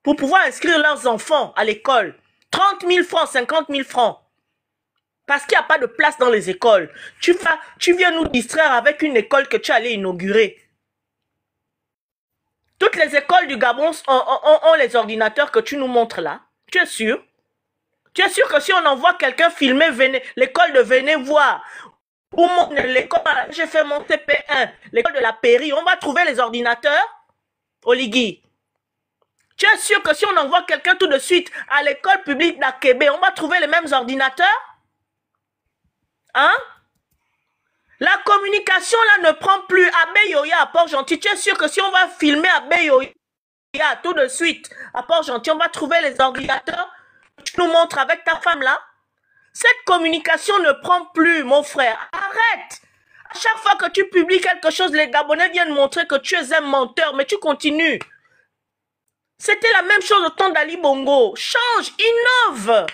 E: pour pouvoir inscrire leurs enfants à l'école. 30 000 francs, 50 000 francs. Parce qu'il n'y a pas de place dans les écoles. Tu viens nous distraire avec une école que tu allais inaugurer. Toutes les écoles du Gabon ont les ordinateurs que tu nous montres là. Tu es sûr? Tu es sûr que si on envoie quelqu'un filmer, l'école de venez voir. Ou l'école, j'ai fait mon CP1, l'école de la Péri, on va trouver les ordinateurs, Oligui. Tu es sûr que si on envoie quelqu'un tout de suite à l'école publique d'Akébé, on va trouver les mêmes ordinateurs? Hein? La communication là ne prend plus. À Beyoya, à Port-Gentil, tu es sûr que si on va filmer à Beyoya tout de suite, à Port-Gentil, on va trouver les ordinateurs que tu nous montres avec ta femme là? Cette communication ne prend plus, mon frère. Arrête! À chaque fois que tu publies quelque chose, les Gabonais viennent montrer que tu es un menteur, mais tu continues. C'était la même chose au temps d'Ali Bongo. Change, innove.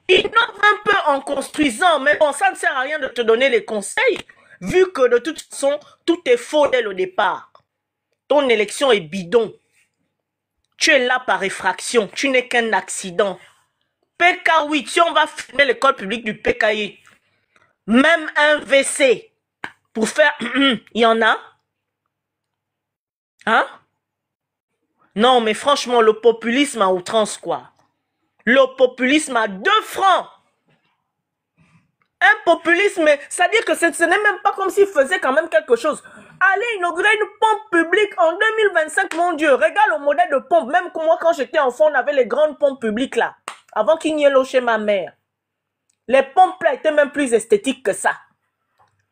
E: Innove un peu en construisant, mais bon, ça ne sert à rien de te donner les conseils, vu que de toute façon, tout est faux dès le départ. Ton élection est bidon. Tu es là par effraction. Tu n'es qu'un accident. PK8, si on va filmer l'école publique du PK8, même un WC pour faire... Il y en a? Hein? Non, mais franchement, le populisme à outrance, quoi. Le populisme à 2 francs. Un populisme, c'est-à-dire que ce n'est même pas comme s'il faisait quand même quelque chose. Aller inaugurer une pompe publique en 2025, mon Dieu. Regarde le modèle de pompe. Même que moi, quand j'étais enfant, on avait les grandes pompes publiques là. Avant qu'il n'y ait l'eau chez ma mère. Les pompes là étaient même plus esthétiques que ça.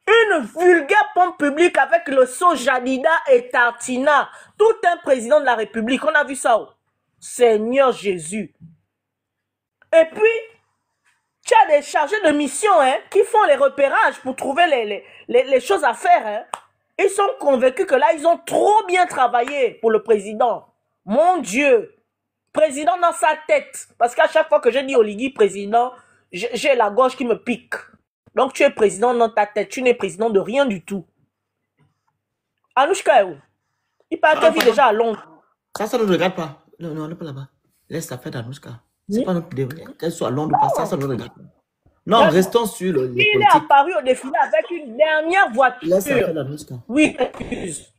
E: Une vulgaire pompe publique avec le son Jadida et Tartina. Tout un président de la République. On a vu ça. Seigneur Jésus. Et puis, tu as des chargés de mission qui font les repérages pour trouver les choses à faire. Hein. Ils sont convaincus que là, ils ont trop bien travaillé pour le président. Mon Dieu. Président dans sa tête. Parce qu'à chaque fois que je dis Oligui président, j'ai la gorge qui me pique. Donc tu es président dans ta tête. Tu n'es président de rien du tout. Anouchka est où? Il parle qu'elle vit déjà à Londres.
B: Ça ne regarde pas. Non, non, on n'est pas là-bas. Laisse la fête d'Anouchka. C'est pas notre débat. Qu'elle soit à Londres ou pas, ça ne regarde pas. Non, restons sur le politique.
E: Il est apparu au défilé avec une dernière voiture.
B: Laisse la fête d'Anouchka.
E: Oui, excuse.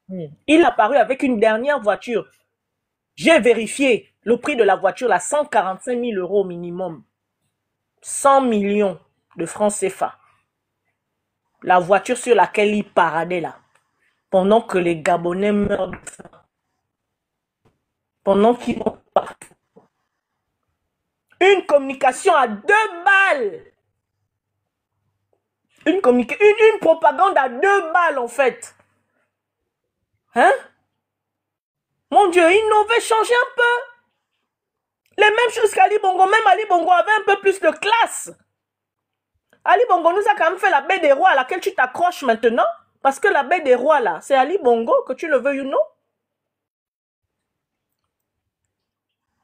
E: Il est apparu avec une dernière voiture. J'ai vérifié le prix de la voiture, là, 145 000 € minimum. 100 millions de francs CFA. La voiture sur laquelle il paradait là. Pendant que les Gabonais meurent de faim. Pendant qu'ils vont partout. Une communication à 2 balles. Une propagande à 2 balles en fait. Hein? Mon Dieu, innover, changer un peu. Les mêmes choses qu'Ali Bongo. Même Ali Bongo avait un peu plus de classe. Ali Bongo nous a quand même fait la baie des rois à laquelle tu t'accroches maintenant. Parce que la baie des rois là, c'est Ali Bongo, que tu le veuilles ou non.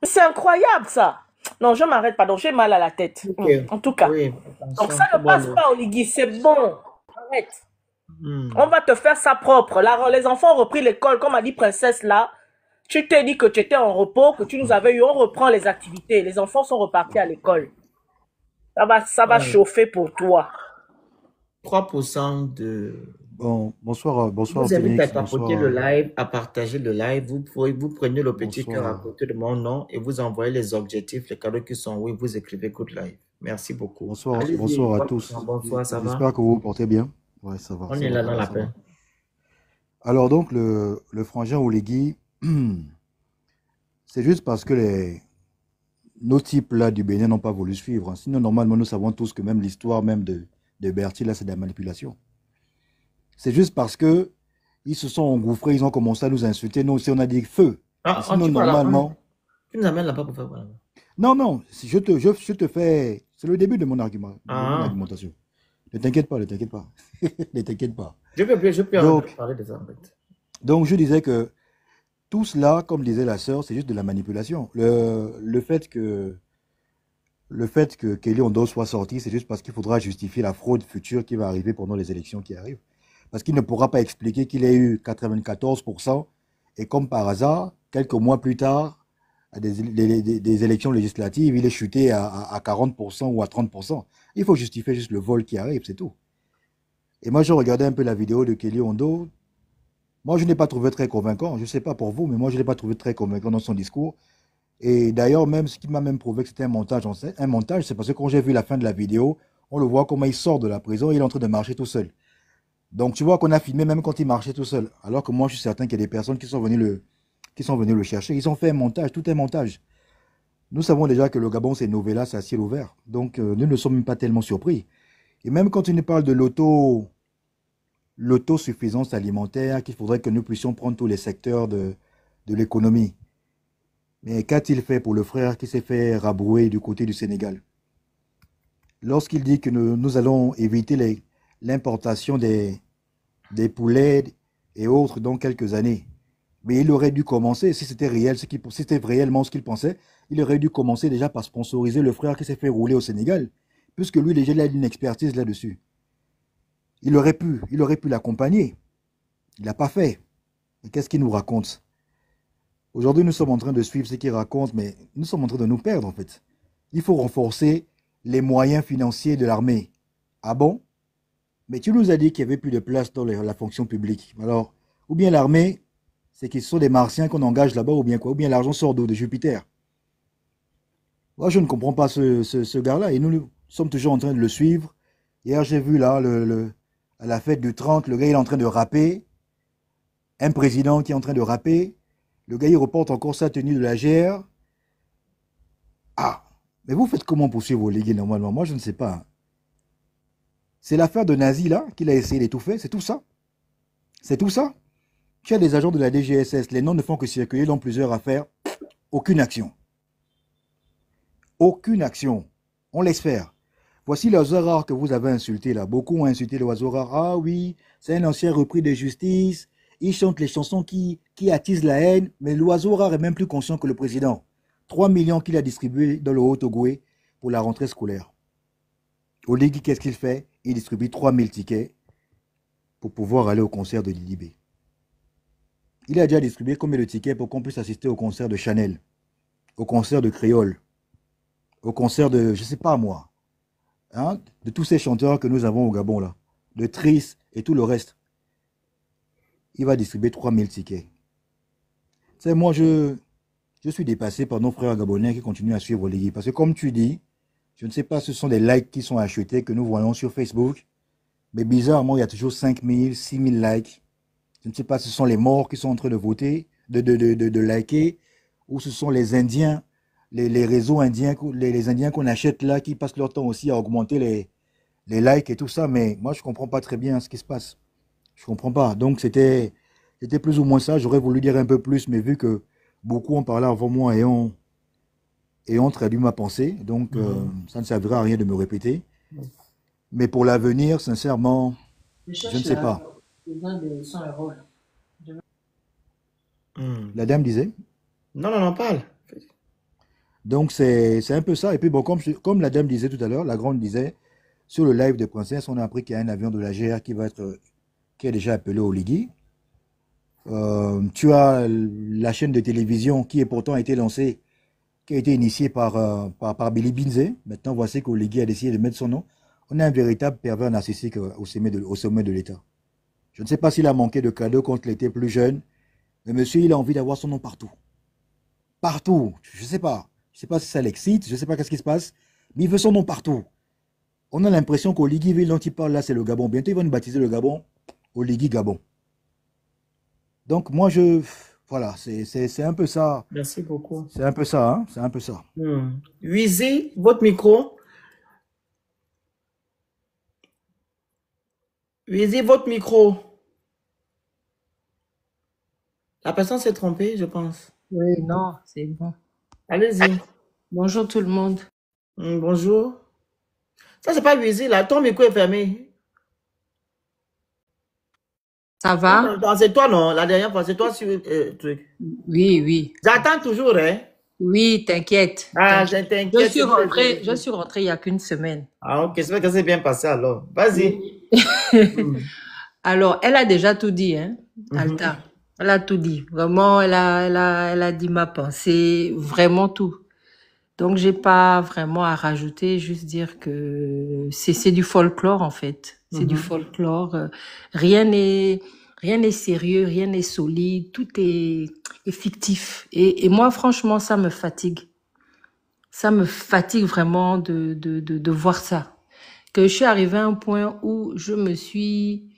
E: C'est incroyable ça. Non, je m'arrête, pardon, j'ai mal à la tête. Okay. En tout cas. Oui, donc ça ne passe pas, Oligui, c'est bon. Arrête. On va te faire ça propre. Là, les enfants ont repris l'école, comme a dit Princesse là. Tu t'es dit que tu étais en repos, que tu nous avais eu. On reprend les activités. Les enfants sont repartis à l'école. Ça va chauffer pour toi.
B: 3% de...
F: Bon, bonsoir.
B: Je vous invite à papoter le live, à partager le live. Vous prenez le petit cœur à côté de mon nom et vous envoyez les objectifs, les cadeaux qui sont oui, vous écrivez good live. Merci beaucoup.
F: Bonsoir à tous.
B: Bonsoir, ça va?
F: J'espère que vous vous portez bien. Ouais, ça va.
B: On est là dans la paix.
F: Alors donc, le frangin Oligui, c'est juste parce que nos types là du Bénin n'ont pas voulu suivre. Sinon, normalement, nous savons tous que même l'histoire même de Berthier, là, c'est de la manipulation. C'est juste parce que ils se sont engouffrés, ils ont commencé à nous insulter. Nous aussi, on a dit feu. Sinon, normalement...
B: Tu nous amènes là-bas pour faire quoi?
F: Non, je te fais... C'est le début de mon argument, de mon argumentation. Ne t'inquiète pas, ne t'inquiète pas. Ne t'inquiète pas.
B: Je peux parler de ça, en fait.
F: Donc, je disais que tout cela, comme disait la sœur, c'est juste de la manipulation. Le fait que Kelly Ondo soit sorti, c'est juste parce qu'il faudra justifier la fraude future qui va arriver pendant les élections qui arrivent. Parce qu'il ne pourra pas expliquer qu'il ait eu 94% et comme par hasard, quelques mois plus tard, à des élections législatives, il est chuté à 40% ou à 30%. Il faut justifier juste le vol qui arrive, c'est tout. Et moi, je regardais un peu la vidéo de Kelly Ondo. Moi, je n'ai pas trouvé très convaincant. Je ne sais pas pour vous, mais moi, je ne l'ai pas trouvé très convaincant dans son discours. Et d'ailleurs, même ce qui m'a même prouvé que c'était un montage, c'est parce que quand j'ai vu la fin de la vidéo, on le voit comment il sort de la prison, il est en train de marcher tout seul. Donc tu vois qu'on a filmé même quand il marchait tout seul. Alors que moi je suis certain qu'il y a des personnes qui sont venues le chercher. Ils ont fait un montage, tout un montage. Nous savons déjà que le Gabon c'est Novella, c'est à ciel ouvert. Donc nous ne sommes même pas tellement surpris. Et même quand il nous parle de l'autosuffisance alimentaire, qu'il faudrait que nous puissions prendre tous les secteurs de l'économie. Mais qu'a-t-il fait pour le frère qui s'est fait rabrouer du côté du Sénégal? Lorsqu'il dit que nous allons éviter l'importation des poulets et autres dans quelques années. Mais il aurait dû commencer, si c'était réellement ce qu'il pensait, il aurait dû commencer déjà par sponsoriser le frère qui s'est fait rouler au Sénégal, puisque lui déjà il a une expertise là-dessus. Il aurait pu l'accompagner. Il n'a pas fait. Et qu'est-ce qu'il nous raconte? Aujourd'hui, nous sommes en train de suivre ce qu'il raconte, mais nous sommes en train de nous perdre, en fait. Il faut renforcer les moyens financiers de l'armée. Ah bon? Mais tu nous as dit qu'il n'y avait plus de place dans la fonction publique. Alors, ou bien l'armée, c'est qu'ils sont des martiens qu'on engage là-bas, ou bien quoi? Ou bien l'argent sort d'où? De Jupiter. Moi, je ne comprends pas ce gars-là, et nous sommes toujours en train de le suivre. Hier, j'ai vu là, à la fête du 30, le gars il est en train de rapper. Un président qui est en train de rapper. Le gars il reporte encore sa tenue de la GR. Ah, mais vous faites comment pour suivre vos ligues normalement? Moi, je ne sais pas, hein. C'est l'affaire de Nazi là qu'il a essayé d'étouffer, c'est tout ça. C'est tout ça. Tu as des agents de la DGSS, les noms ne font que circuler dans plusieurs affaires. Aucune action. Aucune action. On laisse faire. Voici l'oiseau rare que vous avez insulté là. Beaucoup ont insulté l'oiseau rare. Ah oui, c'est un ancien repris de justice. Il chante les chansons qui attisent la haine. Mais l'oiseau rare est même plus conscient que le président. 3 millions qu'il a distribués dans le Haut-Ogooué pour la rentrée scolaire. Oligui, qu'est-ce qu'il fait? Il distribue 3000 tickets pour pouvoir aller au concert de Lily B. Il a déjà distribué combien de tickets pour qu'on puisse assister au concert de Chanel, au concert de Créole, au concert de, je ne sais pas moi, hein, de tous ces chanteurs que nous avons au Gabon là, de Tris et tout le reste. Il va distribuer 3000 tickets. Tu sais, moi, je suis dépassé par nos frères gabonais qui continuent à suivre Oligui. Parce que comme tu dis, je ne sais pas, ce sont des likes qui sont achetés, que nous voyons sur Facebook. Mais bizarrement, il y a toujours 5000, 6000 likes. Je ne sais pas si ce sont les morts qui sont en train de voter, de liker, ou ce sont les Indiens, les réseaux indiens, les Indiens qu'on achète là, qui passent leur temps aussi à augmenter les likes et tout ça. Mais moi, je ne comprends pas très bien ce qui se passe. Je ne comprends pas. Donc, c'était plus ou moins ça. J'aurais voulu dire un peu plus, mais vu que beaucoup ont parlé avant moi et ont traduit ma pensée, donc ça ne servira à rien de me répéter. Mais pour l'avenir, sincèrement, je ne sais pas. La dame disait?
B: Non, parle.
F: Donc c'est un peu ça. Et puis bon, comme la dame disait tout à l'heure, la grande disait, sur le live de Princesse, on a appris qu'il y a un avion de la GR qui est déjà appelé Oligui. Tu as la chaîne de télévision qui est pourtant été lancée, qui a été initiée par Billy Binze. Maintenant, voici qu'Oligui a décidé de mettre son nom. On a un véritable pervers narcissique au sommet de l'État. Je ne sais pas s'il a manqué de cadeaux quand il était plus jeune, mais monsieur, il a envie d'avoir son nom partout. Partout. Je ne sais pas. Je ne sais pas si ça l'excite, je ne sais pas qu'est-ce qui se passe, mais il veut son nom partout. On a l'impression qu'Oligui ville dont il parle là, c'est le Gabon. Bientôt, ils vont nous baptiser le Gabon, Oligui Gabon. Donc, moi, voilà, c'est un peu ça.
B: Merci beaucoup.
F: C'est un peu ça, hein? C'est un peu ça.
B: Wizy, votre micro. Wizy, votre micro. La personne s'est trompée, je pense.
G: Oui, non, c'est bon.
B: Allez-y.
G: Bonjour tout le monde.
B: Bonjour. Ça, c'est pas Wizy, là. Ton micro est fermé.
G: Ça va?
B: Non, c'est toi, non? La dernière fois, c'est toi sur truc.
G: Oui, oui.
B: J'attends toujours, hein?
G: Oui, t'inquiète.
B: Ah, je t'inquiète.
G: Je suis rentrée il n'y a qu'une semaine.
B: Ah, ok. J'espère que c'est bien passé alors. Vas-y.
G: Alors, elle a déjà tout dit, hein, Alta. Elle a tout dit. Vraiment, elle a dit ma pensée, vraiment tout. Donc, j'ai pas vraiment à rajouter, juste dire que c'est du folklore, en fait. C'est du folklore. Rien n'est sérieux, rien n'est solide, tout est fictif. Et moi, franchement, ça me fatigue. Ça me fatigue vraiment de voir ça. Que je suis arrivée à un point où je me suis...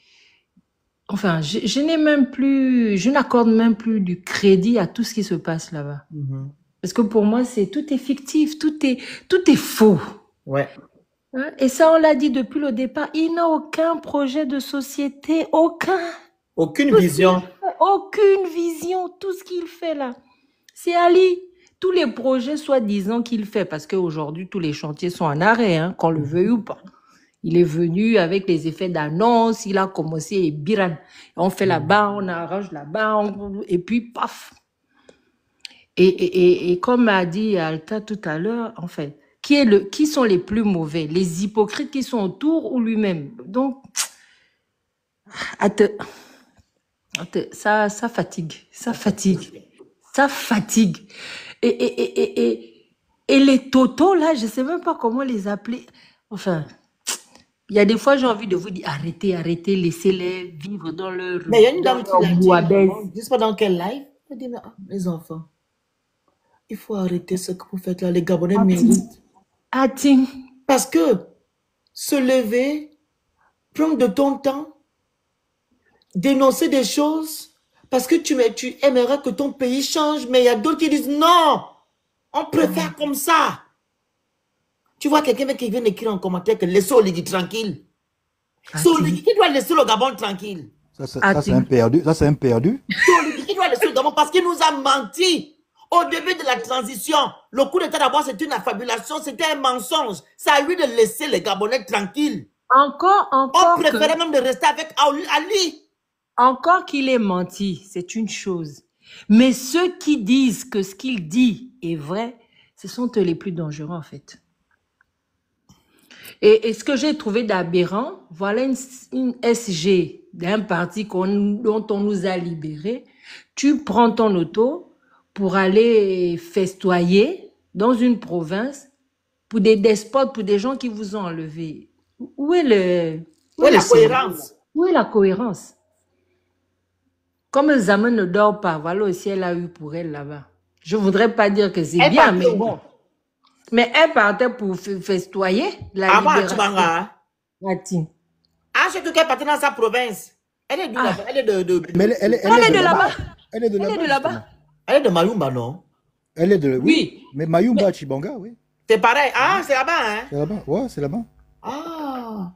G: Enfin, je n'accorde même plus du crédit à tout ce qui se passe là-bas. Parce que pour moi, tout est fictif, tout est faux.
B: Ouais.
G: Hein? Et ça, on l'a dit depuis le départ. Il n'a aucun projet de société, aucun.
B: Aucune vision.
G: Aucune vision. Tout ce qu'il fait là, c'est Ali. Tous les projets soi-disant qu'il fait, parce qu'aujourd'hui, tous les chantiers sont en arrêt, hein, qu'on le veuille ou pas. Il est venu avec les effets d'annonce, il a commencé et biran. On fait là-bas, on arrange là-bas, et puis paf. Et comme a dit Alta tout à l'heure, en fait, qui sont les plus mauvais? Les hypocrites qui sont autour ou lui-même? Donc, ça fatigue. Ça fatigue. Ça fatigue. Et les totos, là, je ne sais même pas comment les appeler. Enfin, il y a des fois, j'ai envie de vous dire, arrêtez, arrêtez, laissez-les vivre dans leur,
B: Mais il y a une
G: dans
B: dame qui
G: leur
B: l'a dit,
G: bouillabaisse.
B: je ne sais pas dans quel live, elle dit, mais les enfants, il faut arrêter ce que vous faites là, les Gabonais méritent.
G: Attends.
B: Parce que se lever, prendre de ton temps, dénoncer des choses, parce que tu aimerais que ton pays change, mais il y a d'autres qui disent non, on préfère comme ça. Tu vois quelqu'un qui vient d'écrire en commentaire que laissez Oligui tranquille. C'est Oligui qui doit laisser le Gabon tranquille.
F: Ça, c'est un perdu. Ça, c'est un perdu.
B: C'est Oligui qui doit laisser le Gabon parce qu'il nous a menti. Au début de la transition, le coup d'état d'abord, c'était une affabulation, c'était un mensonge. C'est à lui de laisser les Gabonais tranquilles.
G: Encore
B: On préférait même de rester avec Ali.
G: Encore qu'il ait menti, c'est une chose. Mais ceux qui disent que ce qu'il dit est vrai, ce sont eux les plus dangereux en fait. Et ce que j'ai trouvé d'aberrant, voilà une SG d'un parti dont on nous a libérés. Tu prends ton auto pour aller festoyer dans une province pour des despotes, pour des gens qui vous ont enlevé. Où est
B: la cohérence?
G: Où est la cohérence? Comme Zaman ne dort pas, voilà aussi elle a eu pour elle là-bas. Je voudrais pas dire que c'est bien, mais bon. Mais elle partait pour festoyer la libération.
B: Je trouve qu'elle partait dans sa province. Elle est là-bas. Elle est de...
G: Mais elle est de là-bas.
F: Elle est de là-bas.
B: Elle est de Mayumba, non?
F: Elle est de... Oui. Mais Mayumba, Chibanga, oui.
B: C'est pareil. Ah, c'est là-bas, hein?
F: C'est là-bas, ouais, c'est là-bas.
B: Ah.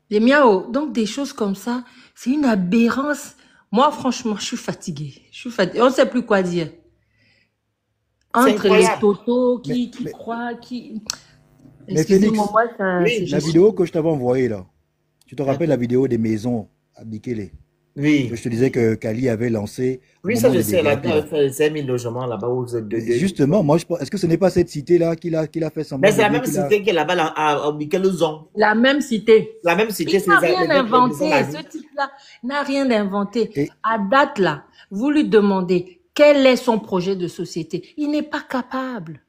G: Les miao. Donc, des choses comme ça, c'est une aberrance. Moi, franchement, je suis fatiguée. On ne sait plus quoi dire. Entre les totos qui croient, qui...
F: Excusez-moi, moi, ça... Oui, la vidéo que je t'avais envoyée, là. Tu te rappelles la vidéo des maisons à Bikele?
B: Oui.
F: Je te disais que Kali avait lancé...
B: Oui, ça je sais, elle a fait 5000 logements là-bas.
F: Justement, moi, est-ce que ce n'est pas cette cité-là qu'il a fait semblant?
B: Mais c'est la même cité qui est là-bas à Bikele Zone.
G: La même cité.
B: La même cité.
G: Il n'a rien inventé. Ce type-là n'a rien inventé. À date, là, vous lui demandez quel est son projet de société. Il n'est pas capable.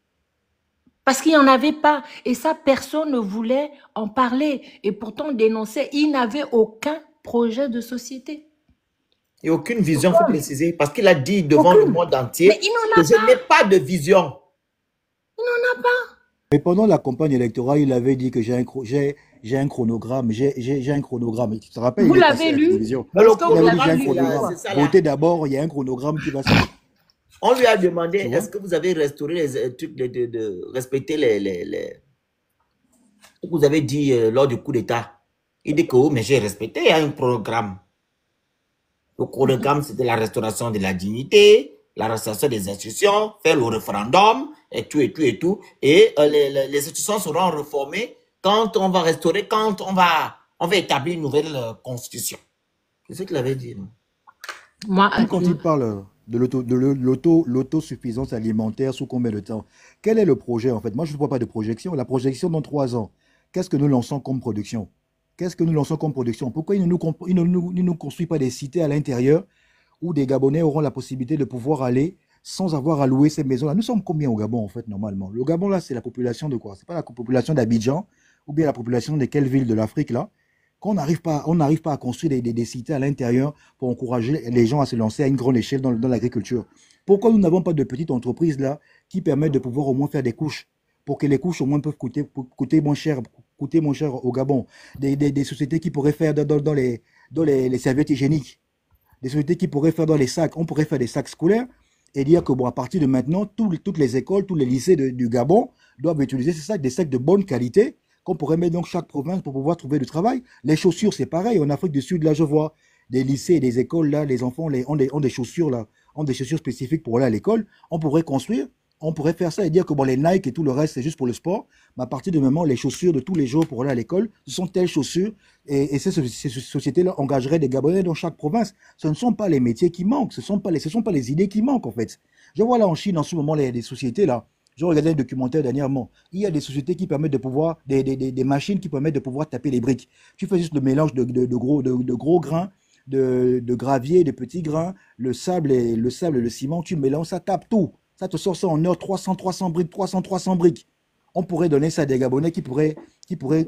G: Parce qu'il n'y en avait pas. Et ça, personne ne voulait en parler. Et pourtant, on dénonçait. Il n'avait aucun projet de société.
B: Et aucune vision, il faut préciser. Parce qu'il a dit devant le monde entier que je n'ai pas de vision.
G: Il n'en a pas.
F: Mais pendant la campagne électorale, il avait dit que j'ai un chronogramme. J'ai un chronogramme. Tu te rappelles?
G: Vous l'avez lu?
F: Il avait dit j'ai un chronogramme. Votez d'abord, il y a un chronogramme qui va se faire.
B: On lui a demandé, est-ce que vous avez restauré les trucs de respecter les... Vous avez dit lors du coup d'État. Il dit que oui, mais j'ai respecté, il y a un programme. Le programme, c'était la restauration de la dignité, la restauration des institutions, faire le référendum, et tout, et tout, et tout. Et les institutions seront réformées quand on va restaurer, quand on va établir une nouvelle constitution. C'est ce qu'il avait dit.
F: Moi, quand il parle de l'autosuffisance alimentaire, sous combien de temps? Quel est le projet en fait? Moi, je ne vois pas de projection. La projection dans 3 ans, qu'est-ce que nous lançons comme production? Qu'est-ce que nous lançons comme production? Pourquoi il ne nous construit pas des cités à l'intérieur où des Gabonais auront la possibilité de pouvoir aller sans avoir à louer ces maisons-là? Nous sommes combien au Gabon en fait normalement? Le Gabon là, c'est la population de quoi? C'est pas la population d'Abidjan ou bien la population de quelle ville de l'Afrique là? Qu'on n'arrive pas à construire des cités à l'intérieur pour encourager les gens à se lancer à une grande échelle dans l'agriculture. Pourquoi nous n'avons pas de petites entreprises là qui permettent de pouvoir au moins faire des couches pour que les couches au moins peuvent coûter moins cher au Gabon? Des sociétés qui pourraient faire dans les serviettes hygiéniques, des sociétés qui pourraient faire dans les sacs. On pourrait faire des sacs scolaires et dire que bon, à partir de maintenant, toutes les écoles, tous les lycées du Gabon doivent utiliser ces sacs, des sacs de bonne qualité, qu'on pourrait mettre dans chaque province pour pouvoir trouver du travail. Les chaussures, c'est pareil. En Afrique du Sud, là, je vois des lycées et des écoles, là, les enfants ont des chaussures, là, ont des chaussures spécifiques pour aller à l'école. On pourrait construire, on pourrait faire ça et dire que bon, les Nike et tout le reste, c'est juste pour le sport. Mais à partir de moment, les chaussures de tous les jours pour aller à l'école, ce sont telles chaussures. Et ces sociétés-là engageraient des Gabonais dans chaque province. Ce ne sont pas les métiers qui manquent. Ce ne sont pas les idées qui manquent, en fait. Je vois là en Chine, en ce moment, des sociétés, là. Je regardais un documentaire dernièrement. Il y a des sociétés qui permettent de pouvoir, des machines qui permettent de pouvoir taper les briques. Tu fais juste le mélange de gros grains de gravier, de petits grains, le sable et le ciment, tu mélanges, ça tape tout. Ça te sort ça en heure, 300 briques, 300 briques. On pourrait donner ça à des Gabonais qui pourraient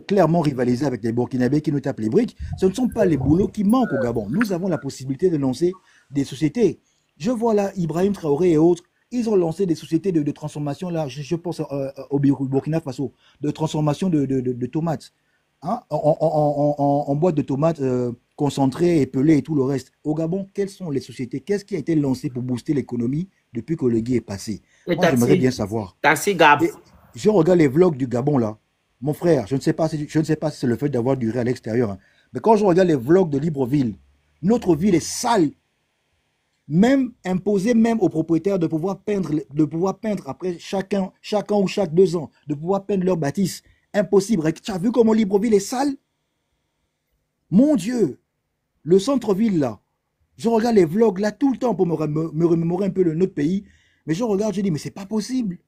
F: clairement rivaliser avec les Burkinabés qui nous tapent les briques. Ce ne sont pas les boulots qui manquent au Gabon. Nous avons la possibilité de lancer des sociétés. Je vois là Ibrahim Traoré et autres, ils ont lancé des sociétés de transformation, là, je pense au Burkina Faso, de transformation de tomates. Hein, en boîte de tomates concentrées, épelées et tout le reste. Au Gabon, quelles sont les sociétés? Qu'est-ce qui a été lancé pour booster l'économie depuis que le gué est passé? Moi, j'aimerais bien savoir.
B: Taxi Gab.
F: Et je regarde les vlogs du Gabon, là. Mon frère, je ne sais pas si c'est le fait d'avoir duré à l'extérieur, hein, mais quand je regarde les vlogs de Libreville, notre ville est sale. Même imposer même aux propriétaires de pouvoir peindre après chaque an ou chaque 2 ans, de pouvoir peindre leur bâtisse. Impossible. Tu as vu comment Libreville est sale? Mon Dieu, le centre-ville là, je regarde les vlogs là tout le temps pour me remémorer un peu notre pays, mais je regarde, je dis, mais c'est pas possible.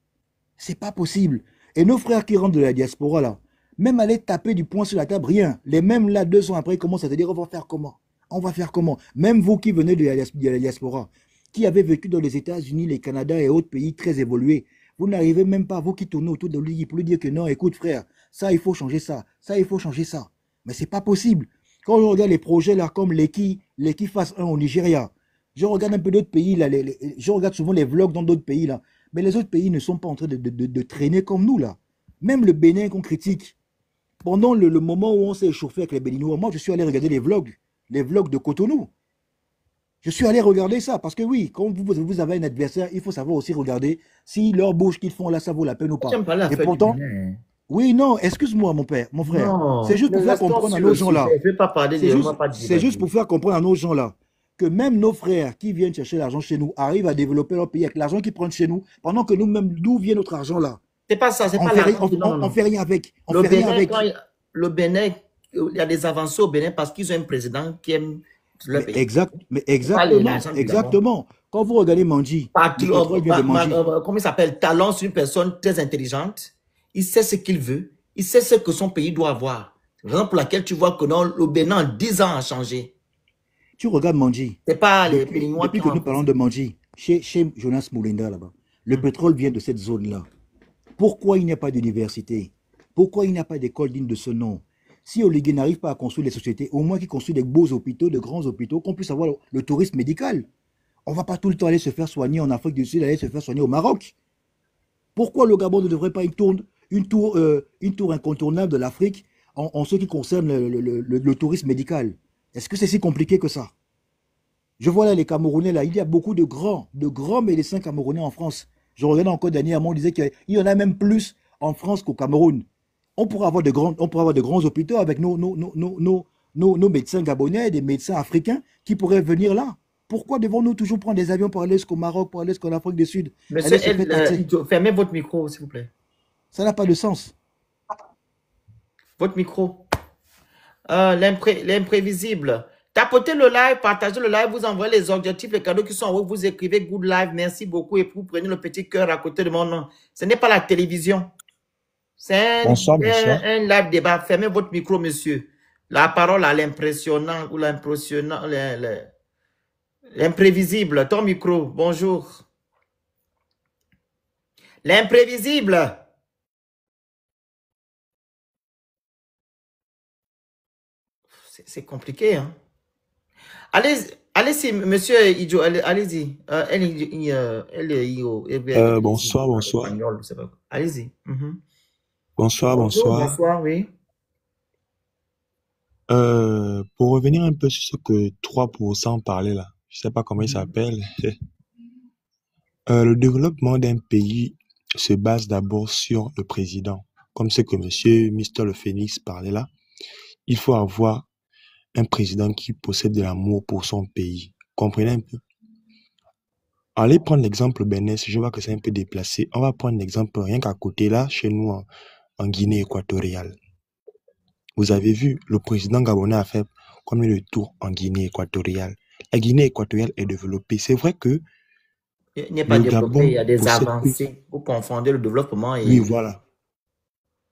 F: C'est pas possible. Et nos frères qui rentrent de la diaspora là, même aller taper du poing sur la table, rien. Les mêmes là, 2 ans après, ils commencent à te dire, on va faire comment? On va faire comment? Même vous qui venez de la diaspora, qui avez vécu dans les États-Unis, les Canada et autres pays très évolués, vous n'arrivez même pas, vous qui tournez autour de lui, pour lui dire que non, écoute frère, ça il faut changer ça, ça il faut changer ça. Mais c'est pas possible. Quand je regarde les projets là, comme l'EKI phase 1 au Nigeria, je regarde un peu d'autres pays là, je regarde souvent les vlogs dans d'autres pays là, mais les autres pays ne sont pas en train de traîner comme nous là. Même le Bénin qu'on critique, pendant le moment où on s'est échauffé avec les Béninois, moi je suis allé regarder les vlogs de Cotonou. Je suis allé regarder ça, parce que oui, quand vous avez un adversaire, il faut savoir aussi regarder si leur bouche qu'ils font là, ça vaut la peine ou pas. Et pourtant, oui, non, excuse-moi mon frère, c'est juste pour faire comprendre à nos gens là, c'est juste pour faire comprendre à nos gens là, que même nos frères qui viennent chercher l'argent chez nous arrivent à développer leur pays avec l'argent qu'ils prennent chez nous, pendant que nous-mêmes, d'où vient notre argent là?
B: C'est pas ça, c'est pas
F: on fait rien avec.
B: Le Bénin, il y a des avancées au Bénin parce qu'ils ont un président qui aime le pays.
F: Exactement. Quand vous regardez Mandji,
B: comment il s'appelle? Talon, c'est une personne très intelligente. Il sait ce qu'il veut. Il sait ce que son pays doit avoir. C'est la raison pour laquelle tu vois que non, le Bénin, en 10 ans, a changé.
F: Tu regardes Mandji.
B: C'est pas les Béninois.
F: Depuis que nous parlons de Mandji, chez Jonas Moulinda là-bas, le pétrole vient de cette zone-là. Pourquoi il n'y a pas d'université? Pourquoi il n'y a pas d'école digne de ce nom? Si Oligui n'arrive pas à construire les sociétés, au moins qu'il construise des beaux hôpitaux, de grands hôpitaux, qu'on puisse avoir le tourisme médical. On ne va pas tout le temps aller se faire soigner en Afrique du Sud, aller se faire soigner au Maroc. Pourquoi le Gabon ne devrait pas une tour incontournable de l'Afrique en ce qui concerne le tourisme médical? Est-ce que c'est si compliqué que ça? Je vois là les Camerounais, là, il y a beaucoup de grands médecins camerounais en France. Je regardais encore dernièrement, on disait qu'il y en a même plus en France qu'au Cameroun. On pourrait avoir de grands hôpitaux avec nos médecins gabonais, des médecins africains qui pourraient venir là. Pourquoi devons-nous toujours prendre des avions pour aller jusqu'au Maroc, pour aller jusqu'en Afrique du Sud?
B: Monsieur, fermez votre micro, s'il vous plaît.
F: Ça n'a pas de sens.
B: Votre micro. L'imprévisible. Tapotez le live, partagez le live, vous envoyez les objectifs, les cadeaux qui sont en haut, vous écrivez Good Live, merci beaucoup, et vous prenez le petit cœur à côté de mon nom. Ce n'est pas la télévision. C'est un live débat. Fermez votre micro, monsieur. La parole à l'impressionnant ou l'imprévisible. Ton micro, bonjour. L'imprévisible. C'est compliqué, hein. Allez-y, monsieur Idjo, allez-y.
H: Bonsoir.
B: Allez-y.
H: Bonsoir.
B: Bonsoir, oui.
H: Pour revenir un peu sur ce que 3% parlait là, je sais pas comment il s'appelle. Le développement d'un pays se base d'abord sur le président. Comme ce que monsieur Mr. Le Phénix parlait là, il faut avoir un président qui possède de l'amour pour son pays. Comprenez un peu? Allez prendre l'exemple Bénin, je vois que c'est un peu déplacé. On va prendre l'exemple rien qu'à côté là, chez nous en Guinée équatoriale. Vous avez vu, le président gabonais a fait combien de tours en Guinée équatoriale? La Guinée équatoriale est développée. C'est vrai que
B: il n'est pas développé, il y a des avancées. Vous confondez le développement et...
H: Oui, voilà.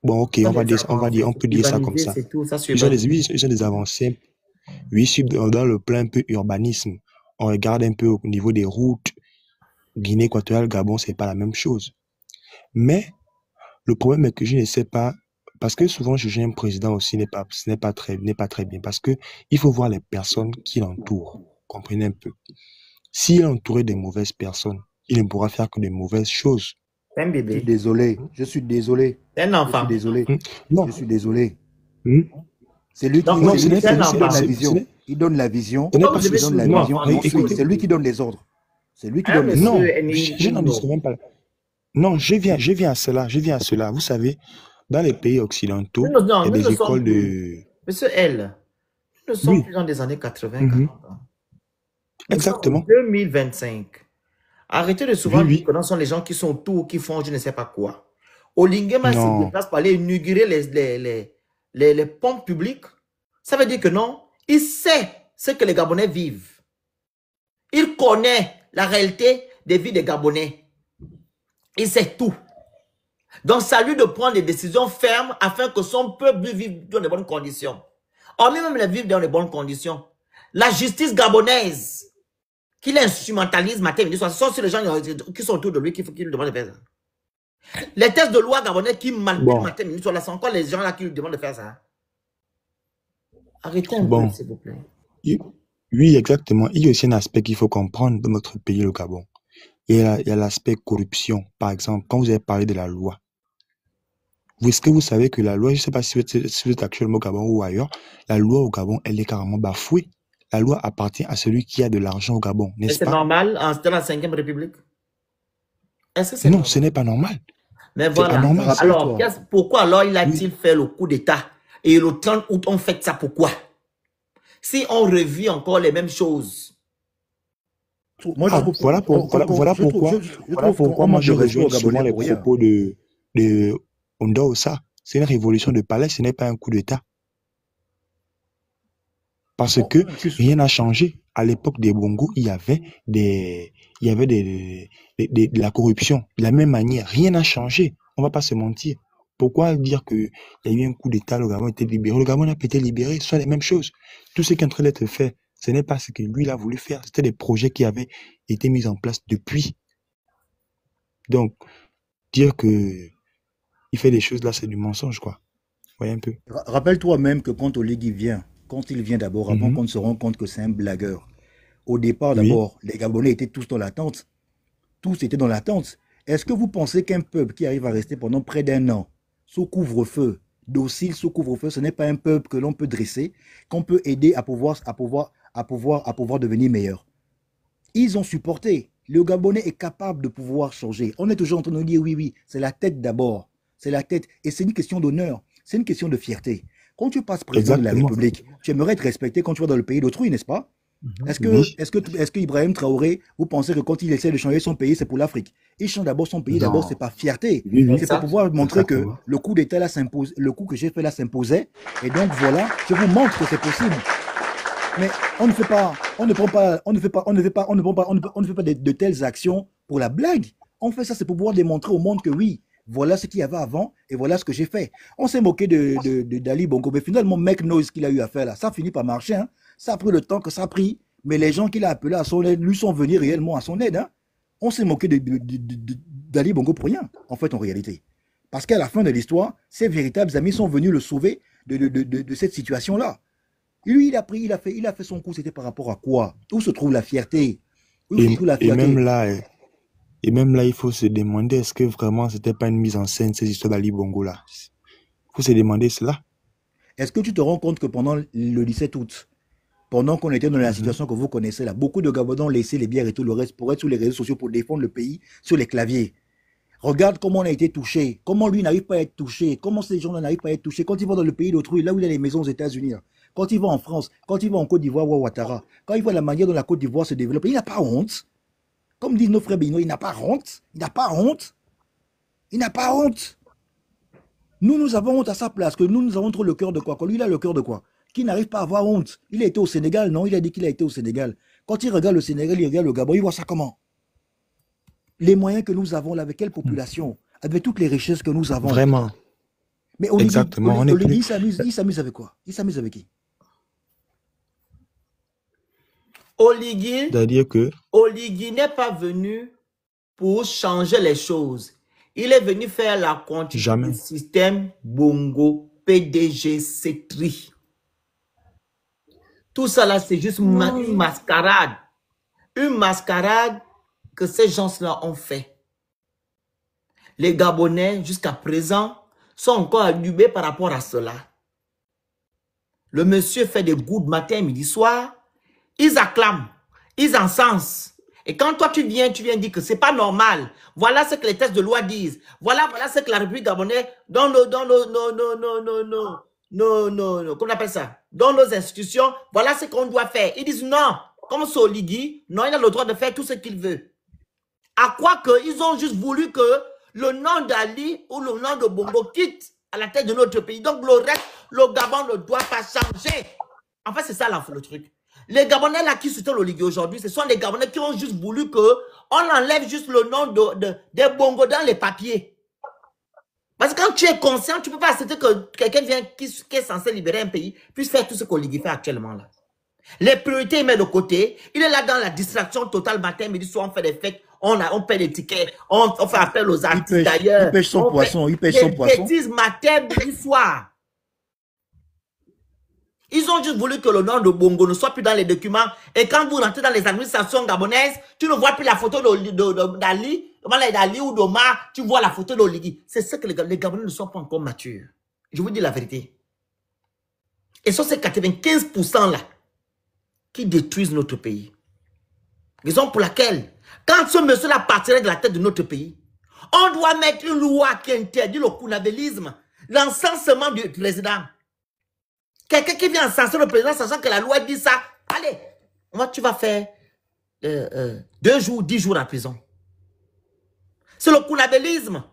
H: Bon, ok, on peut dire ça comme ça. Ils ont des avancées. Oui, si dans le plan un peu urbanisme, on regarde un peu au niveau des routes, Guinée équatoriale, Gabon, c'est pas la même chose. Mais le problème est que je ne sais pas, parce que souvent juger un président aussi n'est pas très bien, parce que il faut voir les personnes qui l'entourent. Comprenez un peu. S'il est entouré de mauvaises personnes, il ne pourra faire que de mauvaises choses.
B: C'est un
F: Je suis
B: bébé.
F: désolé. Je suis désolé.
B: C'est un
F: Je suis
B: enfant.
F: désolé.
H: Non.
F: Je suis désolé.
H: Hmm?
F: C'est lui qui,
B: Donc,
H: Non,
F: c'est
H: ce
F: lui,
H: n'est
B: c'est
F: c'est
B: un
F: lui qui donne
B: enfant.
F: la vision. Il donne la vision.
H: ce n'est
B: Comme
H: pas
B: je
F: Il
B: vais
H: ce.
F: donne la
B: toujours
H: Non,
F: vision.
B: enfant,
H: oui,
F: Ensuite, c'est
H: écoutez.
F: lui qui donne les ordres. C'est lui qui
B: un
F: donne les ordres.
B: monsieur
H: Non, je n'en
B: Nino.
H: discute même pas. Non, je viens à cela. Vous savez, dans les pays occidentaux,
B: Non,
H: il y a
B: nous
H: des
B: ne sommes
H: écoles
B: plus.
H: de...
B: Monsieur L, nous ne sommes
H: Oui.
B: plus dans les années 80,
H: Mhm.
B: 40 ans. Nous sommes en
H: Exactement.
B: 2025. Arrêtez de souvent
H: Oui,
B: dire
H: oui.
B: que nous sommes les gens qui sont tout, qui font je ne sais pas quoi. Olingema se
H: Non.
B: déplace pour aller inaugurer les pompes publiques. Ça veut dire que non, il sait ce que les Gabonais vivent. Il connaît la réalité des vies des Gabonais. Il sait tout. Donc, c'est à lui de prendre des décisions fermes afin que son peuple vive dans de bonnes conditions. Hormis même les vivre dans de bonnes conditions. La justice gabonaise, qu'il instrumentalise matin, midi, soir, ce sont sur les gens qui sont autour de lui qui lui demandent de faire ça. Les textes de loi gabonais qui manipulent
H: Bon,
B: matin, midi, soir, là, c'est encore les gens là qui lui demandent de faire ça. Arrêtez un peu,
H: bon.
B: s'il vous plaît.
H: Oui, exactement. Il y a aussi un aspect qu'il faut comprendre dans notre pays, le Gabon. Il y a l'aspect corruption. Par exemple, quand vous avez parlé de la loi, est-ce que vous savez que la loi, je ne sais pas si vous êtes actuellement au Gabon ou ailleurs, la loi au Gabon, elle est carrément bafouée. La loi appartient à celui qui a de l'argent au Gabon,
B: Et
H: n'est-ce
B: c'est
H: pas?
B: normal dans la 5e République? Est-ce que c'est
H: Non,
B: normal?
H: ce n'est pas normal.
B: Mais
H: C'est pas
B: voilà.
H: normal.
B: Alors,
F: Rappelle-toi.
B: pourquoi alors il
H: Oui.
B: a-t-il fait le coup d'État? Et le 30 août, on fait ça pourquoi? Si on revit encore les mêmes choses.
F: Moi, je
H: Ah,
F: trouve,
H: voilà pourquoi
F: qu'on
H: moi
F: manque
H: je
F: de respect
H: rejoins
F: aux
H: souvent
F: Gabonais
H: les
F: pour rien.
H: propos de Ondo Ossa. C'est une révolution de palais, ce n'est pas un coup d'État. Parce que rien n'a changé. À l'époque des Bongo, il y avait de la corruption. De la même manière, rien n'a changé. On va pas se mentir. Pourquoi dire qu'il y a eu un coup d'État, le Gabon a été libéré? Le Gabon n'a pas été libéré, ce sont les mêmes choses. Tout ce qui est en train d'être fait, ce n'est pas ce que lui il a voulu faire. C'était des projets qui avaient été mis en place depuis. Donc, dire que il fait des choses là, c'est du mensonge, quoi. Voyez un peu.
F: Rappelle-toi même que quand Oligui vient, quand il vient d'abord, avant qu'on se rende compte que c'est un blagueur, au départ
H: Oui.
F: d'abord, les Gabonais étaient tous dans l'attente. Tous étaient dans l'attente. Est-ce que vous pensez qu'un peuple qui arrive à rester pendant près d'un an, sous couvre-feu, docile sous couvre-feu, ce n'est pas un peuple que l'on peut dresser, qu'on peut aider à pouvoir devenir meilleur? Ils ont supporté. Le Gabonais est capable de pouvoir changer. On est toujours en train de nous dire oui, c'est la tête d'abord. C'est la tête. Et c'est une question d'honneur. C'est une question de fierté. Quand tu passes président de la
H: Exactement.
F: République, tu aimerais être respecté quand tu vas dans le pays d'autrui, n'est-ce pas? Est-ce
H: Oui.
F: que Ibrahim Traoré, vous pensez que quand il essaie de changer son pays, c'est pour l'Afrique? Il change d'abord son pays, d'abord,
B: Non.
F: c'est par fierté.
H: Oui, oui.
F: C'est pour pouvoir montrer que
H: Exactement.
F: le coup d'État là s'impose, le coup que j'ai fait là s'imposait. Et donc voilà, je vous montre que c'est possible. Mais on ne fait pas, on ne prend pas, on ne fait pas, on ne fait pas, on ne prend pas, on ne fait pas de telles actions pour la blague. On fait ça, c'est pour pouvoir démontrer au monde que oui, voilà ce qu'il y avait avant et voilà ce que j'ai fait. On s'est moqué d'Ali Bongo, mais finalement, mec Noise qu'il a eu à faire là, ça finit par marcher. Hein. Ça a pris le temps que ça a pris, mais les gens qu'il a appelés à son aide lui sont venus réellement à son aide. Hein. On s'est moqué d'Ali Bongo pour rien, en fait, en réalité. Parce qu'à la fin de l'histoire, ses véritables amis sont venus le sauver de cette situation-là. Lui, il a fait son coup, c'était par rapport à quoi? Où se trouve la fierté? Où se trouve la
H: Et
F: fierté?
H: même là, il faut se demander, est-ce que vraiment c'était pas une mise en scène, ces histoires d'Ali Bongo là? Il faut se demander cela.
F: Est-ce que tu te rends compte que pendant le 17 août, pendant qu'on était dans la situation que vous connaissez là, beaucoup de Gabonais ont laissé les bières et tout le reste pour être sur les réseaux sociaux pour défendre le pays sur les claviers. Regarde comment on a été touché, comment lui n'arrive pas à être touché, comment ces gens-là n'arrivent pas à être touchés. Quand ils vont dans le pays d'autrui, là où il y a les maisons aux États-Unis, quand ils vont en France, quand ils vont en Côte d'Ivoire ou à Ouattara, quand ils voient la manière dont la Côte d'Ivoire se développe, il n'a pas honte. Comme disent nos frères béninois, il n'a pas honte. Il n'a pas honte. Il n'a pas honte. Nous avons honte à sa place, que nous avons trop le cœur de quoi? Lui, il a le cœur de quoi? Qui n'arrive pas à avoir honte. Il a été au Sénégal, non? Il a dit qu'il a été au Sénégal. Quand il regarde le Sénégal, il regarde le Gabon, il voit ça comment? Les moyens que nous avons là, avec quelle population? Avec toutes les richesses que nous avons.
H: Vraiment.
F: Mais
H: Exactement.
F: Oligui, il s'amuse avec quoi? Il s'amuse avec qui?
B: Oligui,
H: C'est-à-dire que
B: Oligui n'est pas venu pour changer les choses. Il est venu faire la continuité du
H: jamais.
B: système Bongo PDG Cetri. Tout ça là, c'est juste une mascarade. Une mascarade que ces gens-là ont fait. Les Gabonais, jusqu'à présent, sont encore allumés par rapport à cela. Le monsieur fait des goûts de matin, midi, soir. Ils acclament, ils encensent. Et quand toi, tu viens dire que c'est pas normal. Voilà ce que les textes de loi disent. Voilà ce que la République gabonaise, comment on appelle ça? Dans nos institutions, voilà ce qu'on doit faire. Ils disent non. Comme c'est Oligui, non, il a le droit de faire tout ce qu'il veut. À quoi qu'ils ont juste voulu que le nom d'Ali ou le nom de Bongo quitte à la tête de notre pays. Donc le reste, le Gabon ne doit pas changer. En fait, c'est ça le truc. Les Gabonais là qui soutiennent l'Oligui aujourd'hui, ce sont les Gabonais qui ont juste voulu qu'on enlève juste le nom des Bongo dans les papiers. Parce que quand tu es conscient, tu ne peux pas accepter que quelqu'un qui est censé libérer un pays puisse faire tout ce qu'Oligui fait actuellement là. Les priorités, il met de côté. Il est là dans la distraction totale matin, midi, soir, on fait des fêtes, on paie des tickets, on fait appel aux artistes d'ailleurs.
F: Il pêche son poisson, il pêche son poisson.
B: Des bêtises matin, midi, soir. Ils ont juste voulu que le nom de Bongo ne soit plus dans les documents. Et quand vous rentrez dans les administrations gabonaises, tu ne vois plus la photo d'Ali, d'Ali ou d'Omar, tu vois la photo d'Oligui. C'est ce que les Gabonais ne sont pas encore matures. Je vous dis la vérité. Et ce sont ces 95% là qui détruisent notre pays. Raison pour laquelle, quand ce monsieur-là partirait de la tête de notre pays, on doit mettre une loi qui interdit le kounabélisme, l'encensement du président. Quelqu'un qui vient encenser le président, sachant que la loi dit ça, allez, tu vas faire 2 jours, 10 jours en prison. C'est le kounabélisme.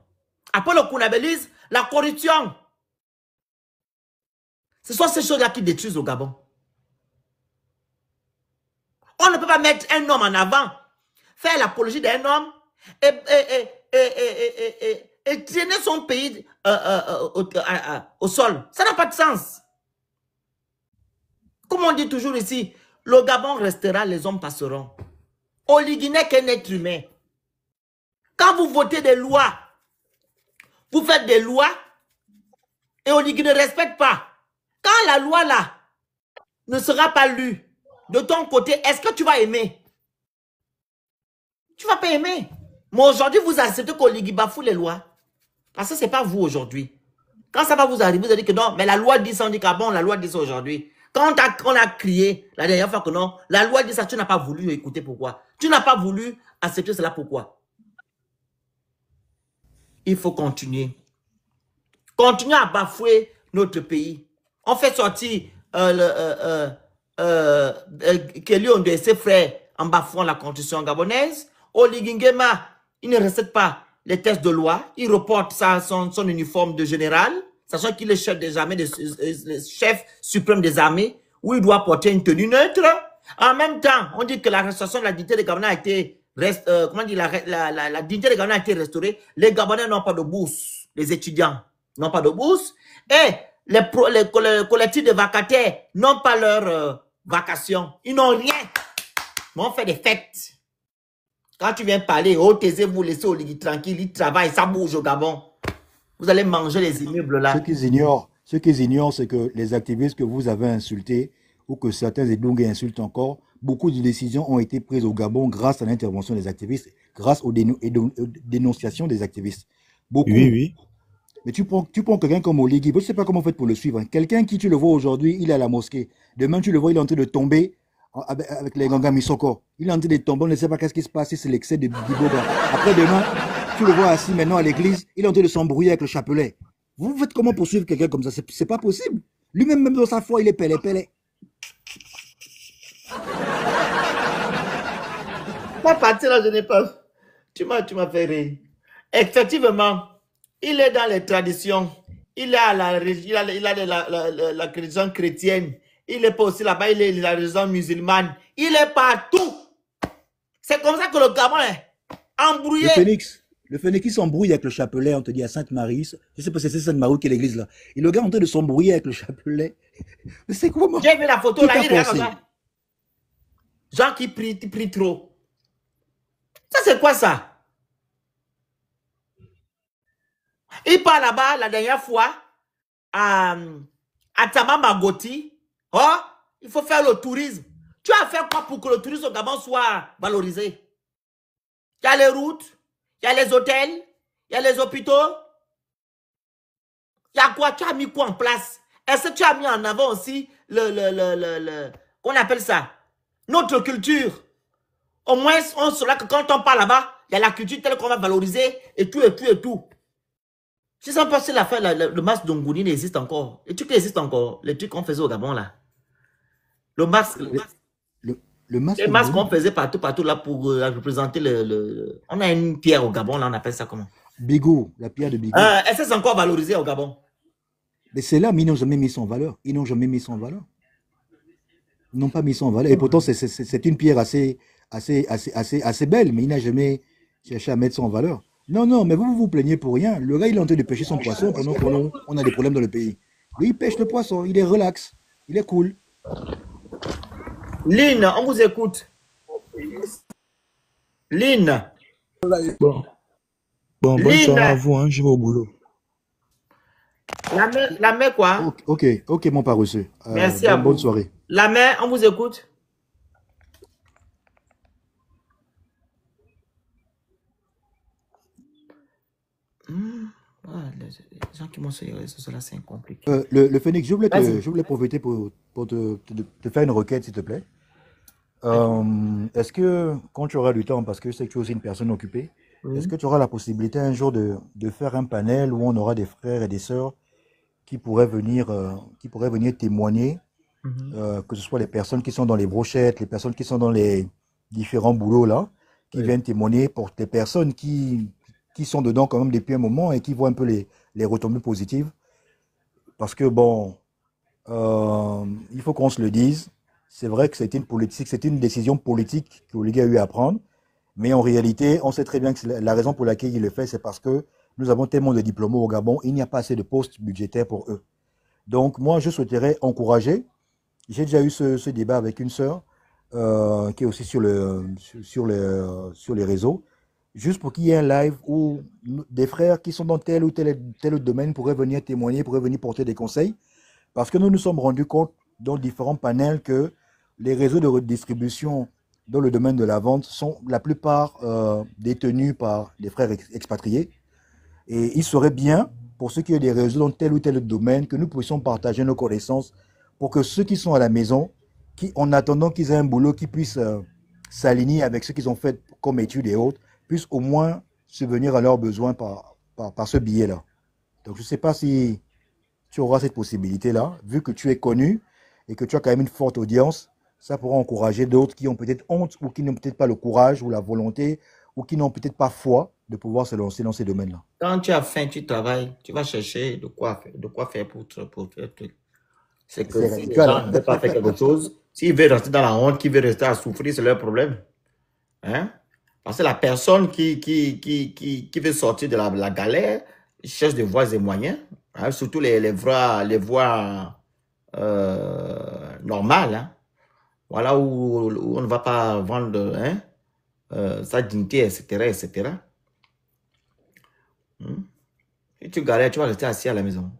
B: Après le kounabélisme, la corruption. Ce sont ces choses-là qui détruisent le Gabon. On ne peut pas mettre un homme en avant, faire l'apologie d'un homme et traîner son pays au sol. Ça n'a pas de sens. Comme on dit toujours ici, le Gabon restera, les hommes passeront. Oligui n'est qu'un être humain. Quand vous votez des lois, vous faites des lois et Oligui ne respecte pas. Quand la loi là ne sera pas lue, de ton côté, est-ce que tu vas aimer? Tu ne vas pas aimer. Mais aujourd'hui, vous acceptez qu'Oligui bafoue les lois. Parce que ce n'est pas vous aujourd'hui. Quand ça va vous arriver, vous allez dire que non, mais la loi dit ça, on dit que bon, la loi dit ça aujourd'hui. Quand on a crié la dernière fois que non, la loi dit ça, tu n'as pas voulu écouter pourquoi. Tu n'as pas voulu accepter cela pourquoi. Il faut continuer. Continuer à bafouer notre pays. On fait sortir Kelly Ondé et ses frères en bafouant la constitution gabonaise. Oligui Nguema, il ne respecte pas les textes de loi. Il reporte son uniforme de général, sachant qu'il est chef des armées, le chef suprême des armées, où il doit porter une tenue neutre. En même temps, on dit que la restauration de la dignité des Gabonais a été la dignité des Gabonais a été restaurée. Les Gabonais n'ont pas de bourse. Les étudiants n'ont pas de bourse. Et les collectifs de vacataires n'ont pas leur vacation. Ils n'ont rien. Mais on fait des fêtes. Quand tu viens parler, oh, taisez-vous, laissez Oligui tranquille, il travaille, ça bouge au Gabon. Vous allez manger les immeubles là.
F: Ce qu'ils ignorent, c'est que les activistes que vous avez insultés, ou que certains Edongues insultent encore, beaucoup de décisions ont été prises au Gabon grâce à l'intervention des activistes, grâce aux dénonciations des activistes. Beaucoup.
H: Oui, oui.
F: Mais tu prends quelqu'un comme Oligui, je ne sais pas comment vous faites pour le suivre. Quelqu'un qui, tu le vois aujourd'hui, il est à la mosquée. Demain, tu le vois, il est en train de tomber avec les Ganga Misoko. Il est en train de tomber, on ne sait pas qu'est-ce qui se passe, si c'est l'excès de Biboga. Après demain, tu le vois assis maintenant à l'église, il est en train de s'embrouiller avec le chapelet. Vous faites comment pour suivre quelqu'un comme ça? C'est pas possible. Lui-même, même dans sa foi, il est pelé.
B: Pas partir là, je n'ai pas. Tu m'as fait rire. Effectivement, il est dans les traditions. Il est à la religion chrétienne. Il n'est pas aussi là-bas, il est la religion musulmane. Il est partout. C'est comme ça que le Gabon est embrouillé.
F: Le Phénix, il s'embrouille avec le chapelet, on te dit à Sainte-Marie. Je sais pas si c'est Sainte-Marie qui est l'église là. Et le gars est en train de s'embrouiller avec le chapelet. Mais c'est comment?
B: J'ai vu la photo là, il est comme ça. Gens qui prient trop. Ça, c'est quoi ça? Il part là-bas la dernière fois à Tamamagoti. Oh, il faut faire le tourisme. Tu as fait quoi pour que le tourisme au Gabon soit valorisé? Il y a les routes, il y a les hôtels, il y a les hôpitaux. Il y a quoi? Tu as mis quoi en place? Est-ce que tu as mis en avant aussi qu'on appelle ça? Notre culture. Au moins, on saura que quand on part là-bas, il y a la culture telle qu'on va valoriser et tout, et tout, et tout. Je ne sais pas si l'affaire, le masque d'Ongouni existe encore. Les trucs existent encore. Les trucs qu'on faisait au Gabon, là. Le masque.
F: Le masque
B: Les masques qu'on
F: Ngoni,
B: faisait partout, là, pour représenter On a une pierre au Gabon, là, on appelle ça comment?
F: Bigot, la pierre de Bigot.
B: Est-ce que c'est encore valorisé au Gabon?
F: Mais c'est là, mais ils n'ont jamais mis ça en valeur. Ils n'ont jamais mis ça en valeur. Ils n'ont pas mis ça en valeur. Et pourtant, c'est une pierre assez belle, mais il n'a jamais cherché à mettre ça en valeur. Non, non, mais vous vous plaignez pour rien. Le gars, il est en train de pêcher son poisson pendant qu'on a des problèmes dans le pays. Lui, il pêche le poisson, il est relax, il est cool.
B: Lynn, on vous écoute. Lynn.
H: Bon, bonne soirée à vous, hein, je vais au boulot.
B: La mère quoi?
F: Ok, mon paresseux.
B: Merci à vous.
F: Bonne soirée.
B: La mère, on vous écoute. Les gens qui m'ont sur les réseaux sociaux, là, c'est compliqué.
F: Le Phoenix, je voulais profiter pour te faire une requête, s'il te plaît. Est-ce que, quand tu auras du temps, parce que je sais que tu es aussi une personne occupée, est-ce que tu auras la possibilité un jour de faire un panel où on aura des frères et des sœurs qui pourraient venir témoigner, que ce soit les personnes qui sont dans les brochettes, les personnes qui sont dans les différents boulots là, qui viennent témoigner pour des personnes qui sont dedans quand même depuis un moment et qui voient un peu les retombées positives. Parce que bon, il faut qu'on se le dise, c'est vrai que c'était une décision politique que Oligui a eu à prendre, mais en réalité, on sait très bien que la raison pour laquelle il le fait, c'est parce que nous avons tellement de diplômés au Gabon, il n'y a pas assez de postes budgétaires pour eux. Donc moi, je souhaiterais encourager, j'ai déjà eu ce débat avec une sœur qui est aussi sur les réseaux, juste pour qu'il y ait un live où des frères qui sont dans tel ou tel autre domaine pourraient venir témoigner, pourraient venir porter des conseils, parce que nous nous sommes rendus compte dans différents panels que les réseaux de redistribution dans le domaine de la vente sont la plupart détenus par des frères expatriés. Et il serait bien, pour ceux qui ont des réseaux dans tel ou tel domaine, que nous puissions partager nos connaissances pour que ceux qui sont à la maison, qui, en attendant qu'ils aient un boulot, qui puissent s'aligner avec ce qu'ils ont fait comme études et autres, puissent au moins subvenir à leurs besoins par ce biais-là. Donc, je ne sais pas si tu auras cette possibilité-là, vu que tu es connu et que tu as quand même une forte audience, ça pourra encourager d'autres qui ont peut-être honte ou qui n'ont peut-être pas le courage ou la volonté ou qui n'ont peut-être pas foi de pouvoir se lancer dans ces domaines-là.
B: Quand tu as faim, tu travailles, tu vas chercher de quoi faire pour faire truc. C'est que si les gens ne veulent pas faire quelque chose, s'ils veulent rester dans la honte, qu'ils veulent rester à souffrir, c'est leur problème. Hein? Parce que la personne qui veut sortir de la galère, cherche des voies et moyens, hein? Surtout les voies normales, hein? Voilà où on ne va pas vendre sa dignité, etc., etc. Si tu galères, tu vas rester assis à la maison.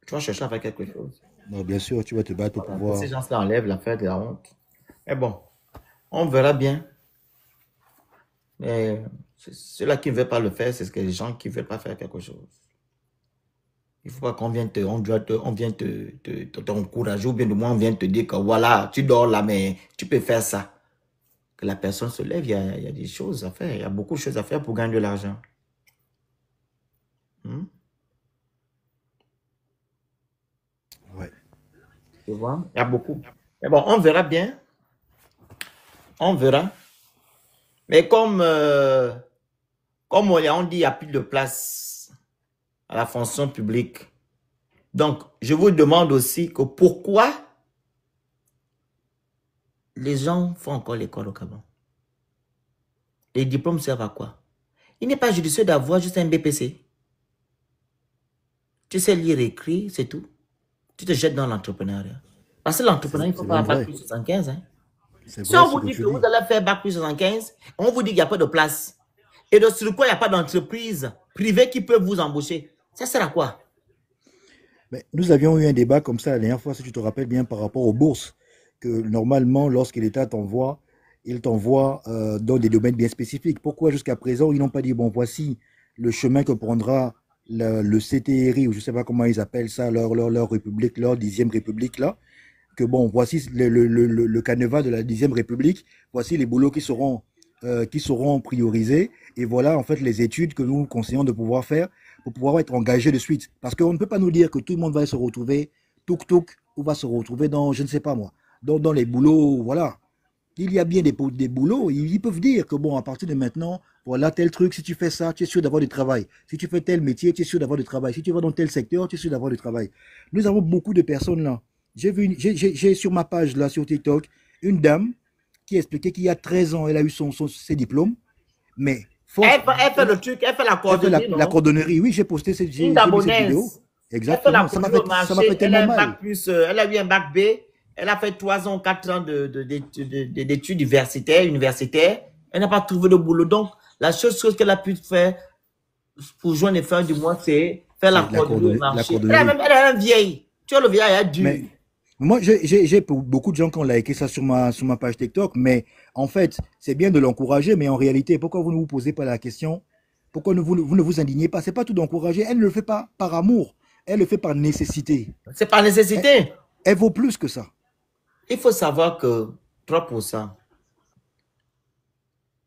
B: Tu vas chercher à faire quelque chose.
F: Non, bien sûr, tu vas te battre pour pouvoir.
B: Ces gens-là enlèvent l'affaire de la honte. Mais bon, on verra bien. Mais ceux-là qui ne veulent pas le faire, c'est les gens qui ne veulent pas faire quelque chose. Il ne faut pas qu'on vienne t'encourager ou bien de moi on vient te dire que voilà, tu dors là, mais tu peux faire ça. Que la personne se lève, il y a des choses à faire. Il y a beaucoup de choses à faire pour gagner de l'argent.
F: Ouais.
B: Tu vois, il y a beaucoup. Mais bon, on verra bien. On verra. Mais comme on dit, il n'y a plus de place à la fonction publique. Donc, je vous demande aussi que pourquoi les gens font encore l'école au Gabon. Les diplômes servent à quoi? Il n'est pas judicieux d'avoir juste un BPC. Tu sais lire et écrire, c'est tout. Tu te jettes dans l'entrepreneuriat. Parce que l'entrepreneuriat, il ne faut pas avoir plus de 75. Hein.
F: C'est
B: Si
F: vrai
B: on
F: ce
B: vous
F: que
B: dit
F: tu
B: que vous
F: dis.
B: allez faire bac plus 75, on vous dit qu'il n'y a pas de place. Et de sur quoi il n'y a pas d'entreprise privée qui peut vous embaucher. Ça sert à quoi?
F: Mais nous avions eu un débat comme ça la dernière fois, si tu te rappelles bien, par rapport aux bourses, que normalement, lorsque l'État t'envoie, il t'envoie dans des domaines bien spécifiques. Pourquoi jusqu'à présent, ils n'ont pas dit, bon, voici le chemin que prendra le CTRI, ou je ne sais pas comment ils appellent ça, leur république, leur 10e république, là, que bon, voici le canevas de la 10e république, voici les boulots qui seront priorisés, et voilà en fait les études que nous conseillons de pouvoir faire pour pouvoir être engagés de suite. Parce qu'on ne peut pas nous dire que tout le monde va se retrouver touk-touk, ou va se retrouver dans, je ne sais pas moi, dans les boulots, voilà. Il y a bien des boulots, ils peuvent dire que bon, à partir de maintenant, voilà tel truc, si tu fais ça, tu es sûr d'avoir du travail. Si tu fais tel métier, tu es sûr d'avoir du travail. Si tu vas dans tel secteur, tu es sûr d'avoir du travail. Nous avons beaucoup de personnes là. J'ai sur ma page là, sur TikTok, une dame qui expliquait qu'il y a 13 ans, elle a eu ses diplômes, mais
B: Elle fait le truc, elle fait la
F: elle fait
B: cordonnerie,
F: la
B: non?
F: cordonnerie. Oui, j'ai posté
B: Une
F: j'ai vu cette vidéo.
B: Gabonaise. Elle fait la
F: Exactement, ça m'a
B: cordonnerie au
F: fait
B: marché. Elle a
F: tellement
B: un
F: mal.
B: bac plus, elle a eu un bac B. Elle a fait 3 ans, 4 ans d'études universitaires. Elle n'a pas trouvé de boulot. Donc, la seule chose qu'elle a pu faire pour joindre les fins du mois, c'est faire la
F: C'est la
B: cordonnerie au
F: la
B: marché.
F: cordonnerie.
B: Elle est même vieille. Tu vois, le vieil, elle est dur.
F: Mais moi, j'ai beaucoup de gens qui ont liké ça sur ma page TikTok, mais en fait, c'est bien de l'encourager, mais en réalité, pourquoi vous ne vous posez pas la question? Pourquoi vous ne vous indignez pas? C'est pas tout d'encourager. Elle ne le fait pas par amour, elle le fait par nécessité.
B: C'est par nécessité.
F: Elle vaut plus que ça.
B: Il faut savoir que 3%,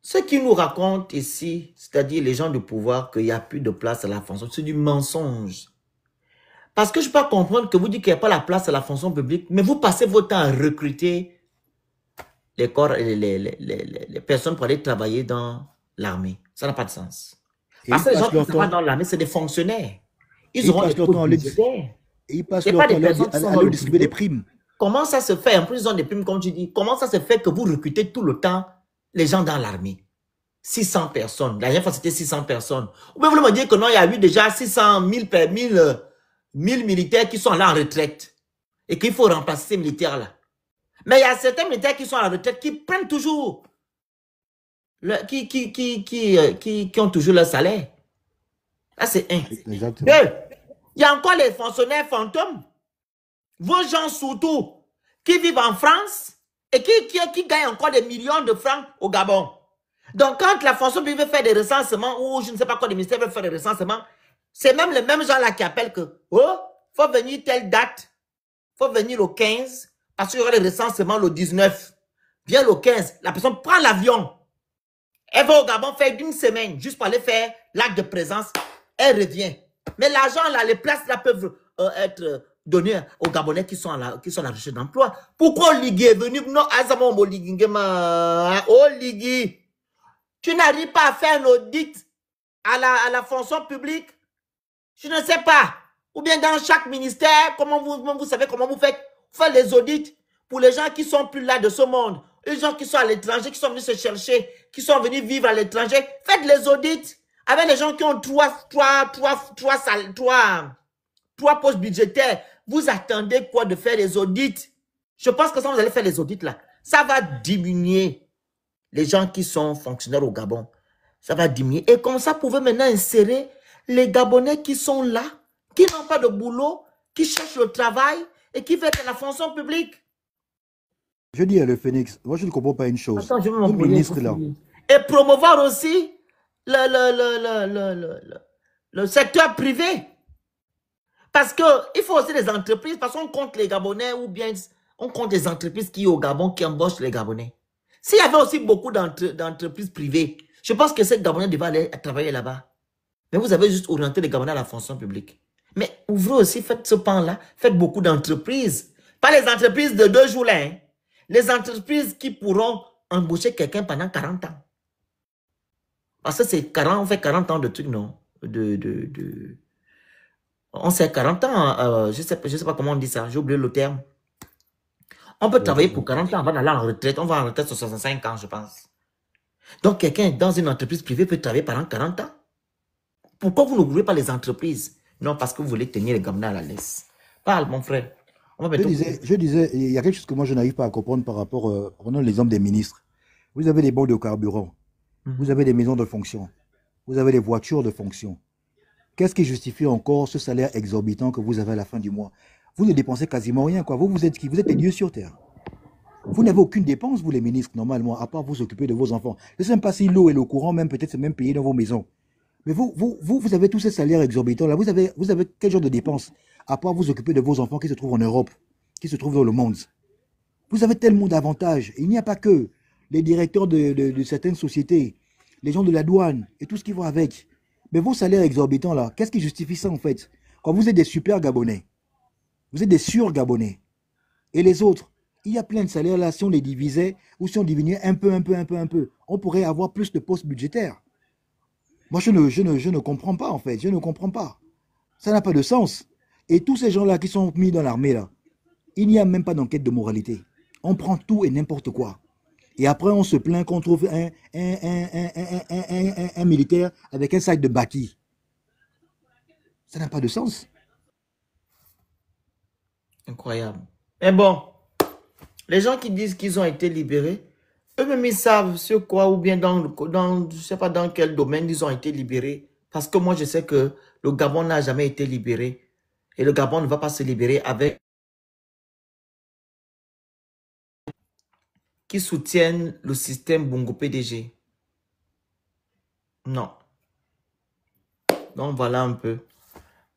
B: ce qu'ils nous racontent ici, c'est-à-dire les gens du pouvoir, qu'il n'y a plus de place à la fonction, c'est du mensonge. Parce que je peux pas comprendre que vous dites qu'il n'y a pas la place à la fonction publique, mais vous passez votre temps à recruter les corps, les personnes pour aller travailler dans l'armée. Ça n'a pas de sens.
F: Et
B: Parce
F: ils
B: que les gens
F: passent
B: qui
F: leur
B: travaillent
F: temps,
B: dans l'armée, c'est des fonctionnaires. Ils
F: ils
B: auront des
F: passent leur
B: postes
F: temps
B: budgétaires.
F: ils passent
B: Ce n'est
F: leur
B: pas
F: temps
B: des personnes qui sont
F: à
B: dans
F: leur
B: le
F: distribuer des
B: privé.
F: primes.
B: Comment ça se fait? En plus, ils ont des primes, comme tu dis. Comment ça se fait que vous recrutez tout le temps les gens dans l'armée? 600 personnes. La dernière fois, c'était 600 personnes. Ou bien vous me dire que non, il y a eu déjà 600 000 militaires qui sont là en retraite. Et qu'il faut remplacer ces militaires-là. Mais il y a certains militaires qui sont à la retraite qui prennent toujours, qui ont toujours leur salaire. Là, c'est un.
F: Exactement.
B: Deux, il y a encore les fonctionnaires fantômes. Vos gens surtout, qui vivent en France et qui gagnent encore des millions de francs au Gabon. Donc, quand la fonction publique veut faire des recensements, ou je ne sais pas quoi, les ministères veulent faire des recensements, c'est même les mêmes gens-là qui appellent que, oh, faut venir telle date, faut venir le 15, parce qu'il y aura les recensements le 19. Viens le 15, la personne prend l'avion. Elle va au Gabon faire une semaine, juste pour aller faire l'acte de présence. Elle revient. Mais l'argent, là, les places, là, peuvent être données aux Gabonais qui sont à la recherche d'emploi. Pourquoi Oligui est venu? Non, Oligui, tu n'arrives pas à faire un audit à la fonction publique? Je ne sais pas. Ou bien dans chaque ministère, comment vous savez comment vous faites? Vous faites les audits pour les gens qui sont plus là de ce monde. Les gens qui sont à l'étranger, qui sont venus se chercher, qui sont venus vivre à l'étranger. Faites les audits avec les gens qui ont trois postes budgétaires. Vous attendez quoi de faire les audits? Je pense que ça, vous allez faire les audits là. Ça va diminuer les gens qui sont fonctionnaires au Gabon. Ça va diminuer. Et comme ça, vous pouvez maintenant insérer les Gabonais qui sont là, qui n'ont pas de boulot, qui cherchent le travail et qui veulent la fonction publique.
F: Je dis à le Phénix, moi je ne comprends pas une chose.
B: Attends, je vais
F: Nous,
B: m'embrouiller.
F: ministres là,
B: Et promouvoir aussi le secteur privé. Parce qu'il faut aussi des entreprises, parce qu'on compte les Gabonais ou bien on compte les entreprises qui au Gabon, qui embauchent les Gabonais. S'il y avait aussi beaucoup d'entreprises privées, je pense que ces Gabonais devaient aller travailler là-bas. Mais vous avez juste orienté les Gabonais à la fonction publique. Mais ouvrez aussi, faites ce pan-là, faites beaucoup d'entreprises. Pas les entreprises de 2 jours là, hein. Les entreprises qui pourront embaucher quelqu'un pendant 40 ans. Parce que c'est 40, on fait 40 ans de trucs, non? On sait 40 ans, je sais pas comment on dit ça, j'ai oublié le terme. On peut travailler pour 40 ans avant d'aller en retraite. On va en retraite sur 65 ans, je pense. Donc, quelqu'un dans une entreprise privée peut travailler pendant 40 ans. Pourquoi vous n'ouvrez pas les entreprises? Non, parce que vous voulez tenir les Gabonais à la laisse. Parle, mon frère. On va bientôt couper.
F: Je disais, il y a quelque chose que moi je n'arrive pas à comprendre par rapport, prenons l'exemple des ministres. Vous avez des bons de carburant, vous avez des maisons de fonction, vous avez des voitures de fonction. Qu'est-ce qui justifie encore ce salaire exorbitant que vous avez à la fin du mois? Vous ne dépensez quasiment rien, quoi. Vous êtes qui? Vous êtes les dieux sur terre. Vous n'avez aucune dépense, vous les ministres, normalement, à part vous occuper de vos enfants. Je ne sais même pas si l'eau et le courant, même peut-être, c'est même payé dans vos maisons. Mais vous avez tous ces salaires exorbitants là. Vous avez quel genre de dépenses? À part vous occuper de vos enfants qui se trouvent en Europe, qui se trouvent dans le monde. Vous avez tellement d'avantages. Il n'y a pas que les directeurs de certaines sociétés, les gens de la douane et tout ce qui va avec. Mais vos salaires exorbitants là, qu'est-ce qui justifie ça en fait? Quand vous êtes des super Gabonais, vous êtes des sur-Gabonais. Et les autres, il y a plein de salaires là, si on les divisait ou si on diminuait un peu, on pourrait avoir plus de postes budgétaires. Moi, je ne comprends pas, en fait. Je ne comprends pas. Ça n'a pas de sens. Et tous ces gens-là qui sont mis dans l'armée, là, il n'y a même pas d'enquête de moralité. On prend tout et n'importe quoi. Et après, on se plaint qu'on trouve un militaire avec un sac de baki. Ça n'a pas de sens.
B: Incroyable. Mais bon, les gens qui disent qu'ils ont été libérés, eux-mêmes ils savent sur quoi ou bien je sais pas dans quel domaine ils ont été libérés. Parce que moi, je sais que le Gabon n'a jamais été libéré. Et le Gabon ne va pas se libérer avec qui soutiennent le système Bongo PDG. Non. Donc voilà un peu.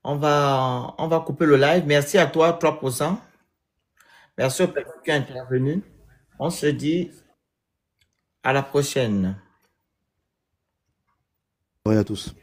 B: On va couper le live. Merci à toi, 3%. Merci aux personnes qui ont intervenu. On se dit à la prochaine.
F: Bonjour à tous.